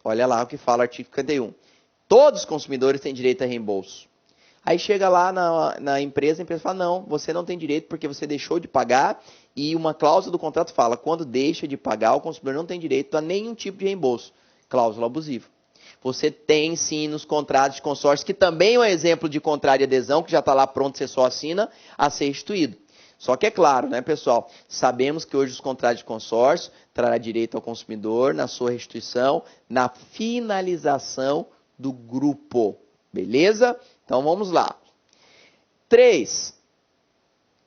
Olha lá o que fala o artigo 51. Todos os consumidores têm direito a reembolso. Aí chega lá na empresa, a empresa fala, não, você não tem direito porque você deixou de pagar e uma cláusula do contrato fala, quando deixa de pagar, o consumidor não tem direito a nenhum tipo de reembolso. Cláusula abusiva. Você tem sim nos contratos de consórcio, que também é um exemplo de contrato de adesão, que já está lá pronto, você só assina, a ser restituído. Só que é claro, né, pessoal? Sabemos que hoje os contratos de consórcio trará direito ao consumidor na sua restituição, na finalização do grupo. Beleza? Então vamos lá. 3.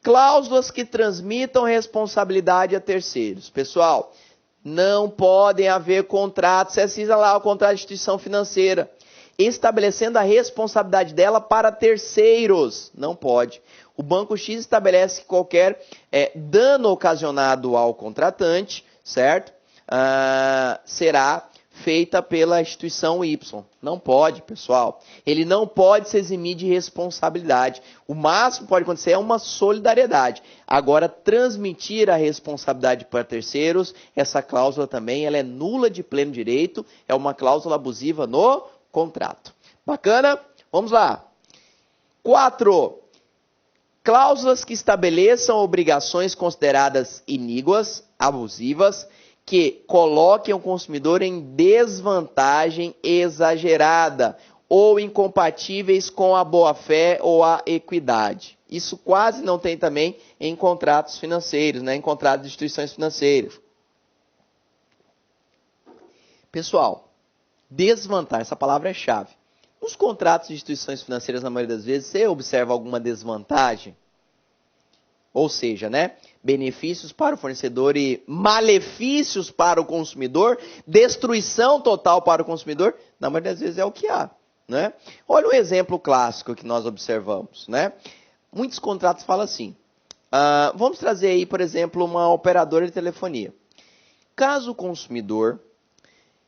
Cláusulas que transmitam responsabilidade a terceiros. Pessoal, não podem haver contratos, você assina lá o contrato de instituição financeira, estabelecendo a responsabilidade dela para terceiros. Não pode. O Banco X estabelece que qualquer dano ocasionado ao contratante, certo? Será feita pela instituição Y. Não pode, pessoal. Ele não pode se eximir de responsabilidade. O máximo que pode acontecer é uma solidariedade. Agora, transmitir a responsabilidade para terceiros, essa cláusula também ela é nula de pleno direito, é uma cláusula abusiva no contrato. Bacana? Vamos lá. 4. Cláusulas que estabeleçam obrigações consideradas iníquas, abusivas, que coloquem o consumidor em desvantagem exagerada ou incompatíveis com a boa-fé ou a equidade. Isso quase não tem também em contratos financeiros, né? Em contratos de instituições financeiras. Pessoal, desvantagem, essa palavra é chave. Nos contratos de instituições financeiras, na maioria das vezes, você observa alguma desvantagem? Ou seja, né, benefícios para o fornecedor e malefícios para o consumidor, destruição total para o consumidor, na maioria das vezes é o que há, né? Olha um exemplo clássico que nós observamos, né? Muitos contratos falam assim, vamos trazer aí, por exemplo, uma operadora de telefonia. Caso o consumidor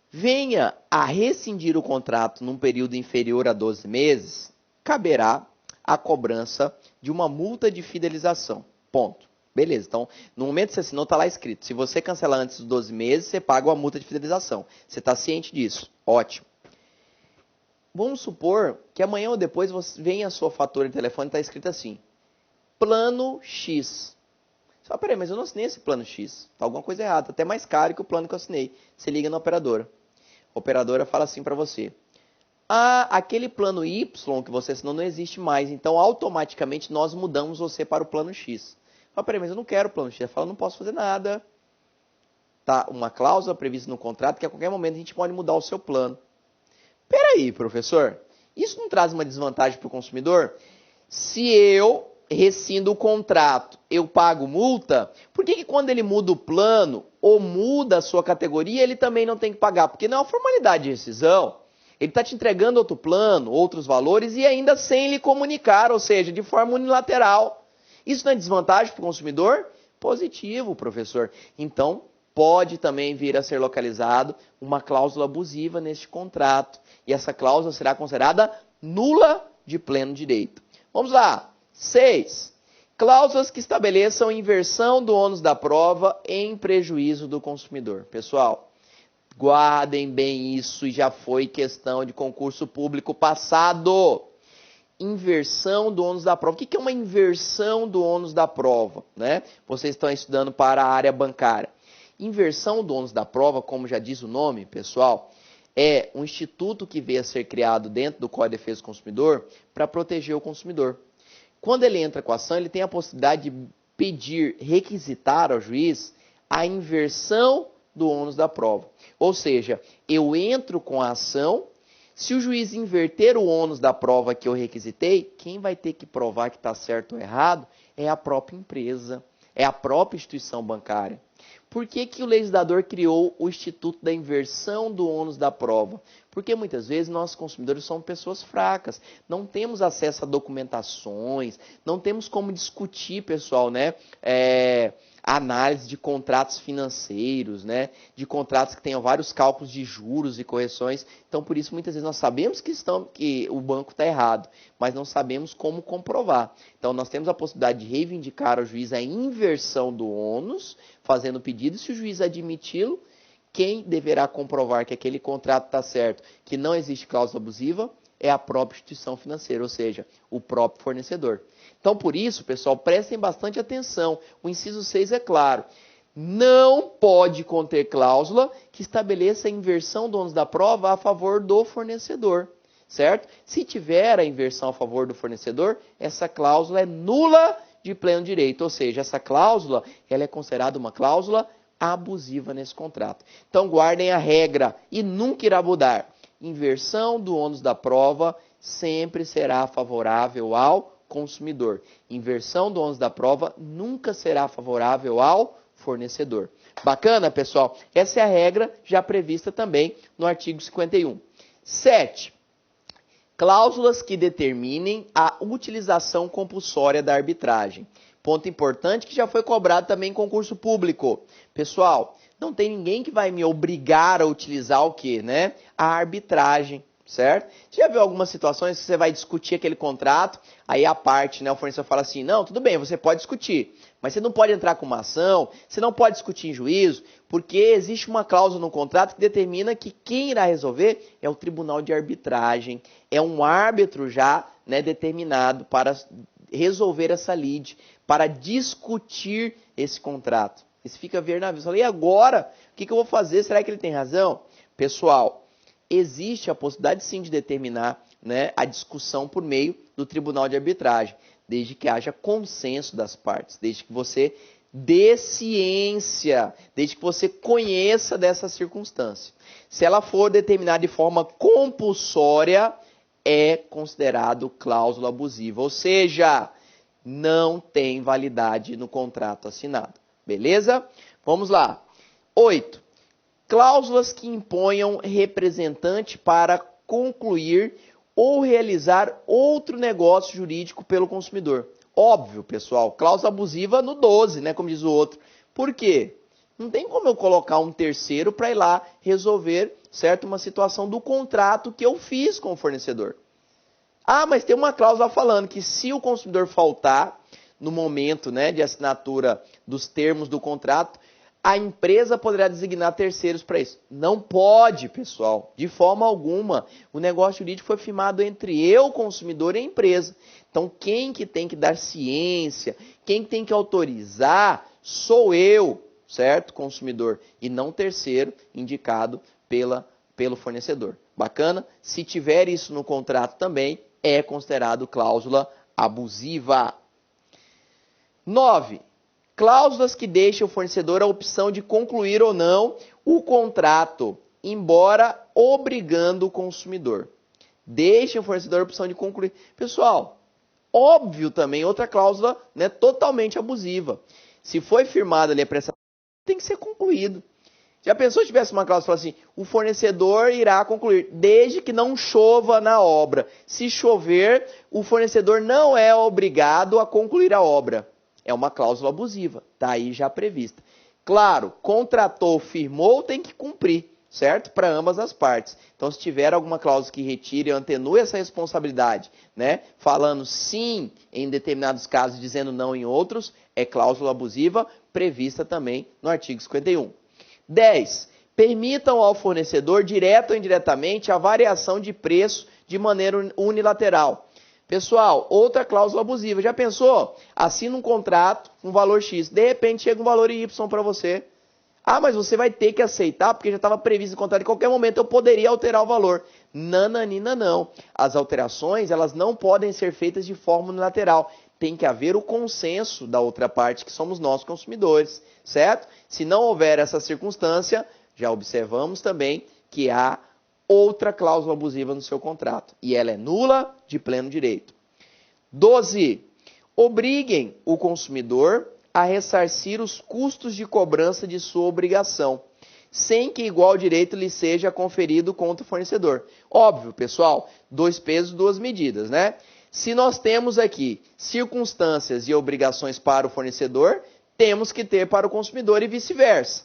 venha a rescindir o contrato num período inferior a 12 meses, caberá a cobrança de uma multa de fidelização. Ponto. Beleza, então, no momento que você assinou, está lá escrito. Se você cancelar antes dos 12 meses, você paga uma multa de fidelização. Você está ciente disso. Ótimo. Vamos supor que amanhã ou depois venha a sua fatura de telefone e está escrito assim, plano X. Só, peraí, mas eu não assinei esse plano X. Está alguma coisa errada, até mais caro que o plano que eu assinei. Você liga na operadora. A operadora fala assim para você, aquele plano Y que você assinou não existe mais, então automaticamente nós mudamos você para o plano X. Fala, peraí, mas eu não quero o plano X. Ela fala, não posso fazer nada. Tá uma cláusula prevista no contrato que a qualquer momento a gente pode mudar o seu plano. Peraí, professor, isso não traz uma desvantagem para o consumidor? Se eu rescindo o contrato, eu pago multa, por que quando ele muda o plano ou muda a sua categoria, ele também não tem que pagar? Porque não é uma formalidade de rescisão. Ele está te entregando outro plano, outros valores e ainda sem lhe comunicar, ou seja, de forma unilateral. Isso não é desvantagem para o consumidor? Positivo, professor. Então, pode também vir a ser localizado uma cláusula abusiva neste contrato. E essa cláusula será considerada nula de pleno direito. Vamos lá. 6. Cláusulas que estabeleçam inversão do ônus da prova em prejuízo do consumidor. Pessoal, guardem bem isso, e já foi questão de concurso público passado. Inversão do ônus da prova. O que é uma inversão do ônus da prova, né? Vocês estão estudando para a área bancária. Inversão do ônus da prova, como já diz o nome, pessoal, é um instituto que veio a ser criado dentro do Código de Defesa do Consumidor para proteger o consumidor. Quando ele entra com a ação, ele tem a possibilidade de pedir, requisitar ao juiz a inversão do ônus da prova. Ou seja, eu entro com a ação, se o juiz inverter o ônus da prova que eu requisitei, quem vai ter que provar que está certo ou errado é a própria empresa, é a própria instituição bancária. Por que o legislador criou o Instituto da Inversão do ônus da prova? Porque muitas vezes nós consumidores somos pessoas fracas, não temos acesso a documentações, não temos como discutir, pessoal, né? Análise de contratos financeiros, né? De contratos que tenham vários cálculos de juros e correções. Então, por isso, muitas vezes nós sabemos que o banco está errado, mas não sabemos como comprovar. Então, nós temos a possibilidade de reivindicar ao juiz a inversão do ônus, fazendo o pedido. Se o juiz admiti-lo, quem deverá comprovar que aquele contrato está certo, que não existe cláusula abusiva, é a própria instituição financeira, ou seja, o próprio fornecedor. Então, por isso, pessoal, prestem bastante atenção. O inciso 6 é claro. Não pode conter cláusula que estabeleça a inversão do ônus da prova a favor do fornecedor, certo? Se tiver a inversão a favor do fornecedor, essa cláusula é nula de pleno direito, ou seja, essa cláusula ela é considerada uma cláusula abusiva nesse contrato. Então, guardem a regra e nunca irá mudar. Inversão do ônus da prova sempre será favorável ao consumidor. Inversão do ônus da prova nunca será favorável ao fornecedor. Bacana, pessoal? Essa é a regra já prevista também no artigo 51. 7. Cláusulas que determinem a utilização compulsória da arbitragem. Ponto importante que já foi cobrado também em concurso público. Pessoal, não tem ninguém que vai me obrigar a utilizar o quê, né? A arbitragem, certo? Você já viu algumas situações que você vai discutir aquele contrato, aí a parte, né, o fornecedor fala assim, não, tudo bem, você pode discutir, mas você não pode entrar com uma ação, você não pode discutir em juízo, porque existe uma cláusula no contrato que determina que quem irá resolver é o tribunal de arbitragem, é um árbitro já, né, determinado para resolver essa lide, para discutir esse contrato. Você fica ver na vida, fala, e agora? O que eu vou fazer? Será que ele tem razão? Pessoal, existe a possibilidade sim de determinar, né, a discussão por meio do tribunal de arbitragem, desde que haja consenso das partes, desde que você dê ciência, desde que você conheça dessa circunstância. Se ela for determinada de forma compulsória, é considerado cláusula abusiva, ou seja, não tem validade no contrato assinado. Beleza? Vamos lá. 8. Cláusulas que imponham representante para concluir ou realizar outro negócio jurídico pelo consumidor. Óbvio, pessoal, cláusula abusiva no 12, né, como diz o outro. Por quê? Não tem como eu colocar um terceiro para ir lá resolver, certo, uma situação do contrato que eu fiz com o fornecedor. Ah, mas tem uma cláusula falando que se o consumidor faltar no momento, né, de assinatura dos termos do contrato, a empresa poderá designar terceiros para isso. Não pode, pessoal, de forma alguma. O negócio jurídico foi firmado entre eu, consumidor, e a empresa. Então, quem que tem que dar ciência, quem tem que autorizar, sou eu, certo, consumidor, e não terceiro indicado pelo fornecedor. Bacana? Se tiver isso no contrato também, é considerado cláusula abusiva. 9. Cláusulas que deixam o fornecedor a opção de concluir ou não o contrato, embora obrigando o consumidor. Deixa o fornecedor a opção de concluir. Pessoal, óbvio também, outra cláusula, né, totalmente abusiva. Se foi firmada ali a prestação, tem que ser concluído. Já pensou se tivesse uma cláusula assim, o fornecedor irá concluir, desde que não chova na obra. Se chover, o fornecedor não é obrigado a concluir a obra. É uma cláusula abusiva, está aí já prevista. Claro, contratou, firmou, tem que cumprir, certo? Para ambas as partes. Então, se tiver alguma cláusula que retire ou atenue essa responsabilidade, né? Falando sim em determinados casos, dizendo não em outros, é cláusula abusiva prevista também no artigo 51. 10. Permitam ao fornecedor, direto ou indiretamente, a variação de preço de maneira unilateral. Pessoal, outra cláusula abusiva. Já pensou? Assina um contrato, um valor X. De repente chega um valor Y para você. Ah, mas você vai ter que aceitar porque já estava previsto no contrato. Em qualquer momento eu poderia alterar o valor. Nananina, não. As alterações, elas não podem ser feitas de forma unilateral. Tem que haver o consenso da outra parte, que somos nós consumidores, certo? Se não houver essa circunstância, já observamos também que há outra cláusula abusiva no seu contrato. E ela é nula de pleno direito. 12. Obriguem o consumidor a ressarcir os custos de cobrança de sua obrigação, sem que igual direito lhe seja conferido contra o fornecedor. Óbvio, pessoal, 2 pesos, 2 medidas, né? Se nós temos aqui circunstâncias e obrigações para o fornecedor, temos que ter para o consumidor e vice-versa.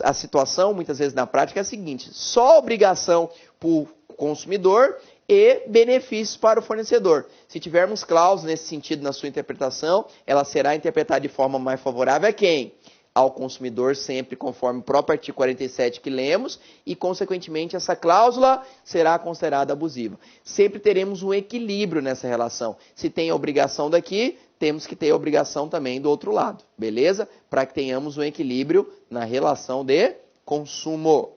A situação, muitas vezes na prática, é a seguinte: só obrigação para o consumidor e benefícios para o fornecedor. Se tivermos cláusulas nesse sentido na sua interpretação, ela será interpretada de forma mais favorável a quem? Ao consumidor, sempre conforme o próprio artigo 47 que lemos, e, consequentemente, essa cláusula será considerada abusiva. Sempre teremos um equilíbrio nessa relação. Se tem a obrigação daqui, temos que ter a obrigação também do outro lado, beleza? Para que tenhamos um equilíbrio na relação de consumo.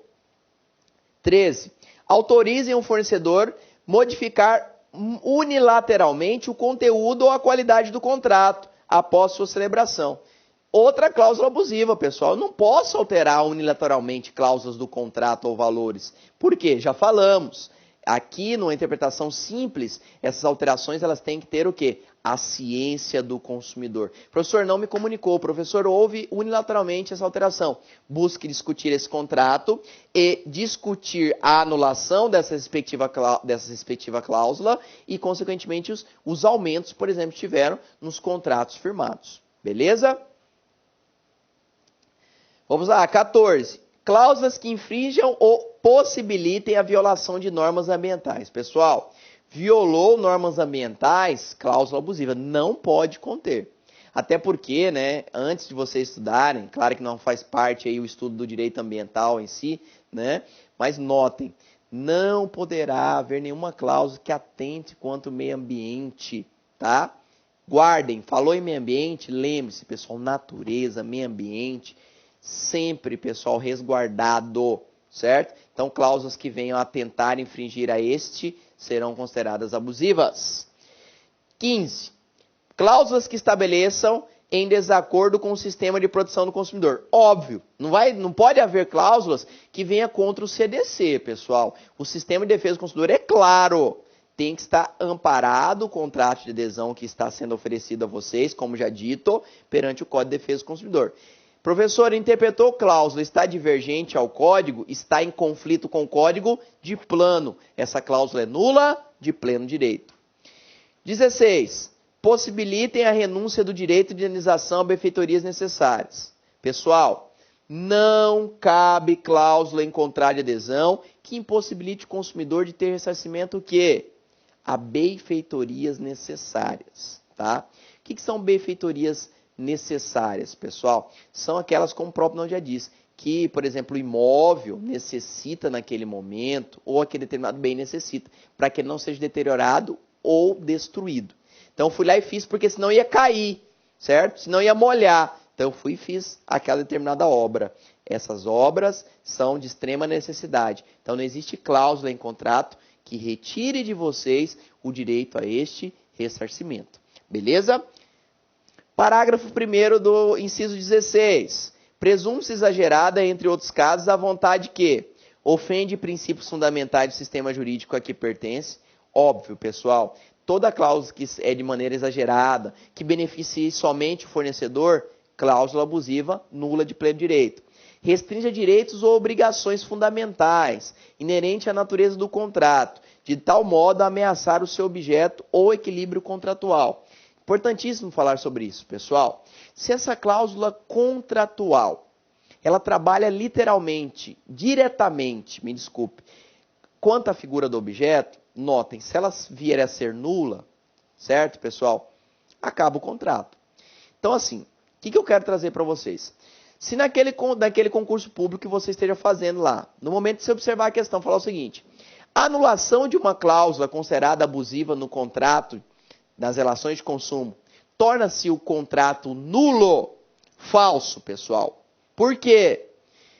13. Autorizem o fornecedor modificar unilateralmente o conteúdo ou a qualidade do contrato após sua celebração. Outra cláusula abusiva, pessoal. Eu não posso alterar unilateralmente cláusulas do contrato ou valores. Por quê? Já falamos. Aqui, numa interpretação simples, essas alterações elas têm que ter o quê? A ciência do consumidor. O professor não me comunicou, o professor ouve unilateralmente essa alteração. Busque discutir esse contrato e discutir a anulação dessa respectiva cláusula e, consequentemente, os aumentos, por exemplo, que tiveram nos contratos firmados. Beleza? Vamos lá, 14. Cláusulas que infringam ou possibilitem a violação de normas ambientais. Pessoal, violou normas ambientais, cláusula abusiva, não pode conter. Até porque, né, antes de vocês estudarem, claro que não faz parte aí o estudo do direito ambiental em si, né, mas notem, não poderá haver nenhuma cláusula que atente contra o meio ambiente, tá? Guardem, falou em meio ambiente, lembre-se, pessoal, natureza, meio ambiente, sempre, pessoal, resguardado, certo? Então, cláusulas que venham a tentar infringir a este serão consideradas abusivas. 15. Cláusulas que estabeleçam em desacordo com o sistema de proteção do consumidor. Óbvio, não pode haver cláusulas que venham contra o CDC, pessoal. O sistema de defesa do consumidor é claro, tem que estar amparado o contrato de adesão que está sendo oferecido a vocês, como já dito, perante o Código de Defesa do Consumidor. Professor, interpretou cláusula, está divergente ao código, está em conflito com o código de plano. Essa cláusula é nula, de pleno direito. 16. Possibilitem a renúncia do direito de indenização a benfeitorias necessárias. Pessoal, não cabe cláusula em contrato de adesão que impossibilite o consumidor de ter ressarcimento o quê? A benfeitorias necessárias, tá? O que são benfeitorias necessárias, pessoal? São aquelas, como o próprio nome já diz, que, por exemplo, o imóvel necessita naquele momento, ou aquele determinado bem necessita, para que ele não seja deteriorado ou destruído. Então, fui lá e fiz, porque senão ia cair, certo? Senão ia molhar. Então, fui e fiz aquela determinada obra. Essas obras são de extrema necessidade. Então, não existe cláusula em contrato que retire de vocês o direito a este ressarcimento. Beleza? Parágrafo 1º do inciso 16. Presume-se exagerada, entre outros casos, a vontade que ofende princípios fundamentais do sistema jurídico a que pertence. Óbvio, pessoal, toda cláusula que é de maneira exagerada, que beneficie somente o fornecedor, cláusula abusiva nula de pleno direito. Restringe direitos ou obrigações fundamentais, inerente à natureza do contrato, de tal modo a ameaçar o seu objeto ou equilíbrio contratual. Importantíssimo falar sobre isso, pessoal. Se essa cláusula contratual, ela trabalha literalmente, diretamente, me desculpe, quanto à figura do objeto, notem, se ela vier a ser nula, certo, pessoal? Acaba o contrato. Então, assim, o que eu quero trazer para vocês? Se naquele concurso público que você esteja fazendo lá, no momento de você observar a questão, falar o seguinte: a anulação de uma cláusula considerada abusiva no contrato das relações de consumo torna-se o contrato nulo? Falso, pessoal. Por quê?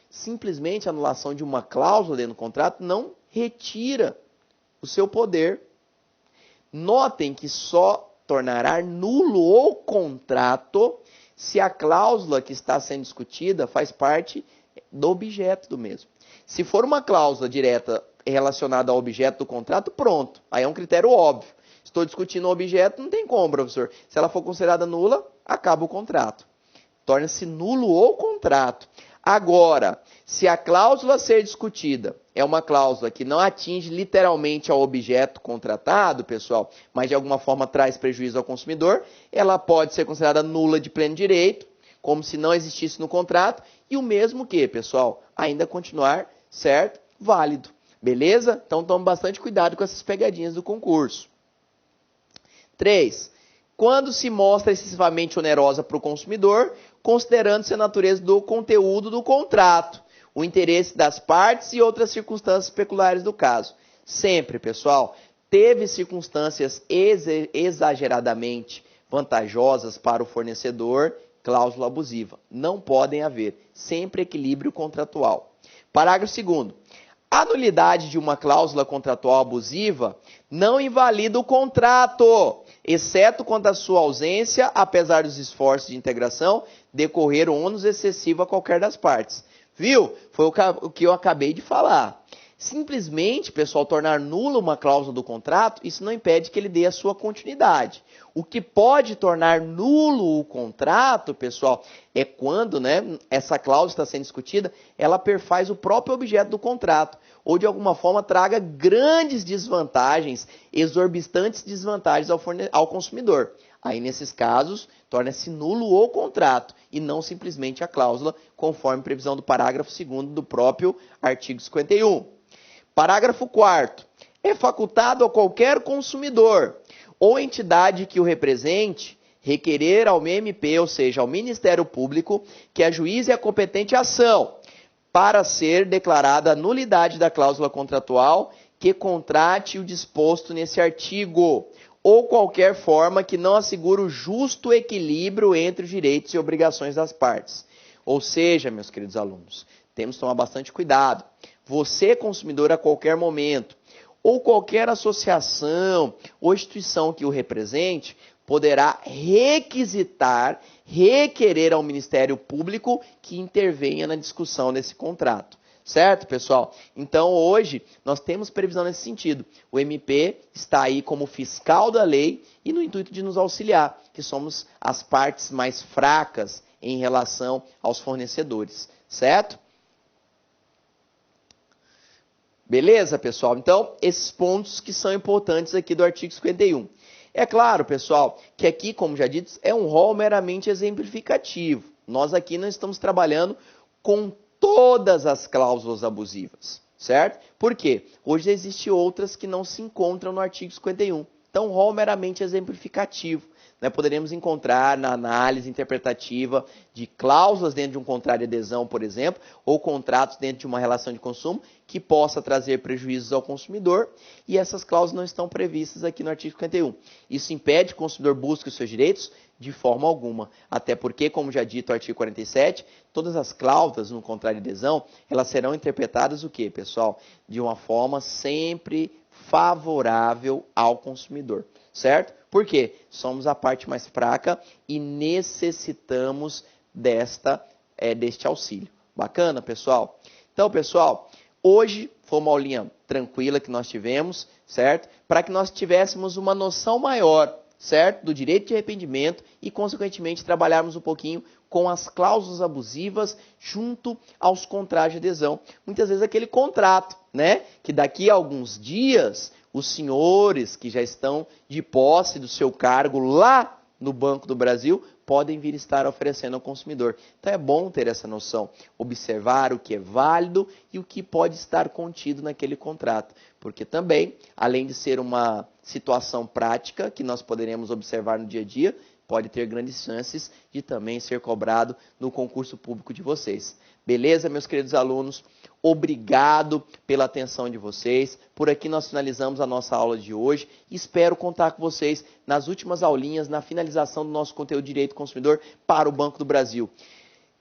Simplesmente a anulação de uma cláusula dentro do contrato não retira o seu poder. Notem que só tornará nulo o contrato se a cláusula que está sendo discutida faz parte do objeto do mesmo. Se for uma cláusula direta relacionada ao objeto do contrato, pronto. Aí é um critério óbvio. Estou discutindo o objeto, não tem como, professor. Se ela for considerada nula, acaba o contrato. Torna-se nulo o contrato. Agora, se a cláusula a ser discutida é uma cláusula que não atinge literalmente ao objeto contratado, pessoal, mas de alguma forma traz prejuízo ao consumidor, ela pode ser considerada nula de pleno direito, como se não existisse no contrato, e o mesmo que, pessoal, ainda continuar, certo? Válido. Beleza? Então tome bastante cuidado com essas pegadinhas do concurso. 3. Quando se mostra excessivamente onerosa para o consumidor, considerando-se a natureza do conteúdo do contrato, o interesse das partes e outras circunstâncias peculiares do caso. Sempre, pessoal, teve circunstâncias exageradamente vantajosas para o fornecedor, cláusula abusiva. Não podem haver. Sempre equilíbrio contratual. Parágrafo 2º. A nulidade de uma cláusula contratual abusiva não invalida o contrato, exceto quando a sua ausência, apesar dos esforços de integração, decorrer ônus excessivo a qualquer das partes. Viu? Foi o que eu acabei de falar. Simplesmente, pessoal, tornar nula uma cláusula do contrato, isso não impede que ele dê a sua continuidade. O que pode tornar nulo o contrato, pessoal, é quando, essa cláusula está sendo discutida, ela perfaz o próprio objeto do contrato, ou de alguma forma traga grandes desvantagens, exorbitantes desvantagens ao consumidor. Aí, nesses casos, torna-se nulo o contrato e não simplesmente a cláusula, conforme previsão do parágrafo 2º do próprio artigo 51. Parágrafo 4º. É facultado a qualquer consumidor ou entidade que o represente requerer ao MP, ou seja, ao Ministério Público, que ajuize a competente ação para ser declarada a nulidade da cláusula contratual que contrate o disposto nesse artigo, ou qualquer forma que não assegure o justo equilíbrio entre os direitos e obrigações das partes. Ou seja, meus queridos alunos, temos que tomar bastante cuidado. Você, consumidor, a qualquer momento, ou qualquer associação ou instituição que o represente, poderá requerer ao Ministério Público que intervenha na discussão desse contrato. Certo, pessoal? Então, hoje, nós temos previsão nesse sentido. O MP está aí como fiscal da lei e no intuito de nos auxiliar, que somos as partes mais fracas em relação aos fornecedores. Certo? Beleza, pessoal? Então, esses pontos que são importantes aqui do artigo 51. É claro, pessoal, que aqui, como já dito, é um rol meramente exemplificativo. Nós aqui não estamos trabalhando com todas as cláusulas abusivas, certo? Por quê? Hoje existem outras que não se encontram no artigo 51. Então, rol meramente exemplificativo. Né? Poderemos encontrar na análise interpretativa de cláusulas dentro de um contrato de adesão, por exemplo, ou contratos dentro de uma relação de consumo que possa trazer prejuízos ao consumidor, e essas cláusulas não estão previstas aqui no artigo 51. Isso impede que o consumidor busque os seus direitos? De forma alguma. Até porque, como já dito no artigo 47, todas as cláusulas no contrato de adesão, elas serão interpretadas o quê, pessoal? De uma forma sempre favorável ao consumidor, certo? Por quê? Somos a parte mais fraca e necessitamos deste auxílio. Bacana, pessoal? Então, pessoal, hoje foi uma aulinha tranquila que nós tivemos, certo? Para que nós tivéssemos uma noção maior, certo? Do direito de arrependimento e, consequentemente, trabalharmos um pouquinho com as cláusulas abusivas junto aos contratos de adesão. Muitas vezes aquele contrato, né? Que daqui a alguns dias os senhores que já estão de posse do seu cargo lá no Banco do Brasil podem vir estar oferecendo ao consumidor. Então é bom ter essa noção, observar o que é válido e o que pode estar contido naquele contrato. Porque também, além de ser uma situação prática que nós poderemos observar no dia a dia, pode ter grandes chances de também ser cobrado no concurso público de vocês. Beleza, meus queridos alunos? Obrigado pela atenção de vocês. Por aqui nós finalizamos a nossa aula de hoje. Espero contar com vocês nas últimas aulinhas, na finalização do nosso conteúdo de Direito do Consumidor para o Banco do Brasil.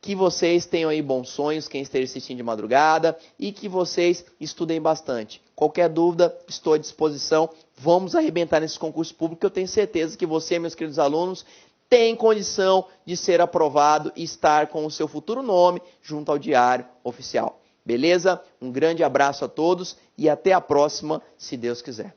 Que vocês tenham aí bons sonhos, quem esteja assistindo de madrugada, e que vocês estudem bastante. Qualquer dúvida, estou à disposição. Vamos arrebentar nesse concurso público, que eu tenho certeza que você, meus queridos alunos, tem condição de ser aprovado e estar com o seu futuro nome junto ao Diário Oficial. Beleza? Um grande abraço a todos e até a próxima, se Deus quiser.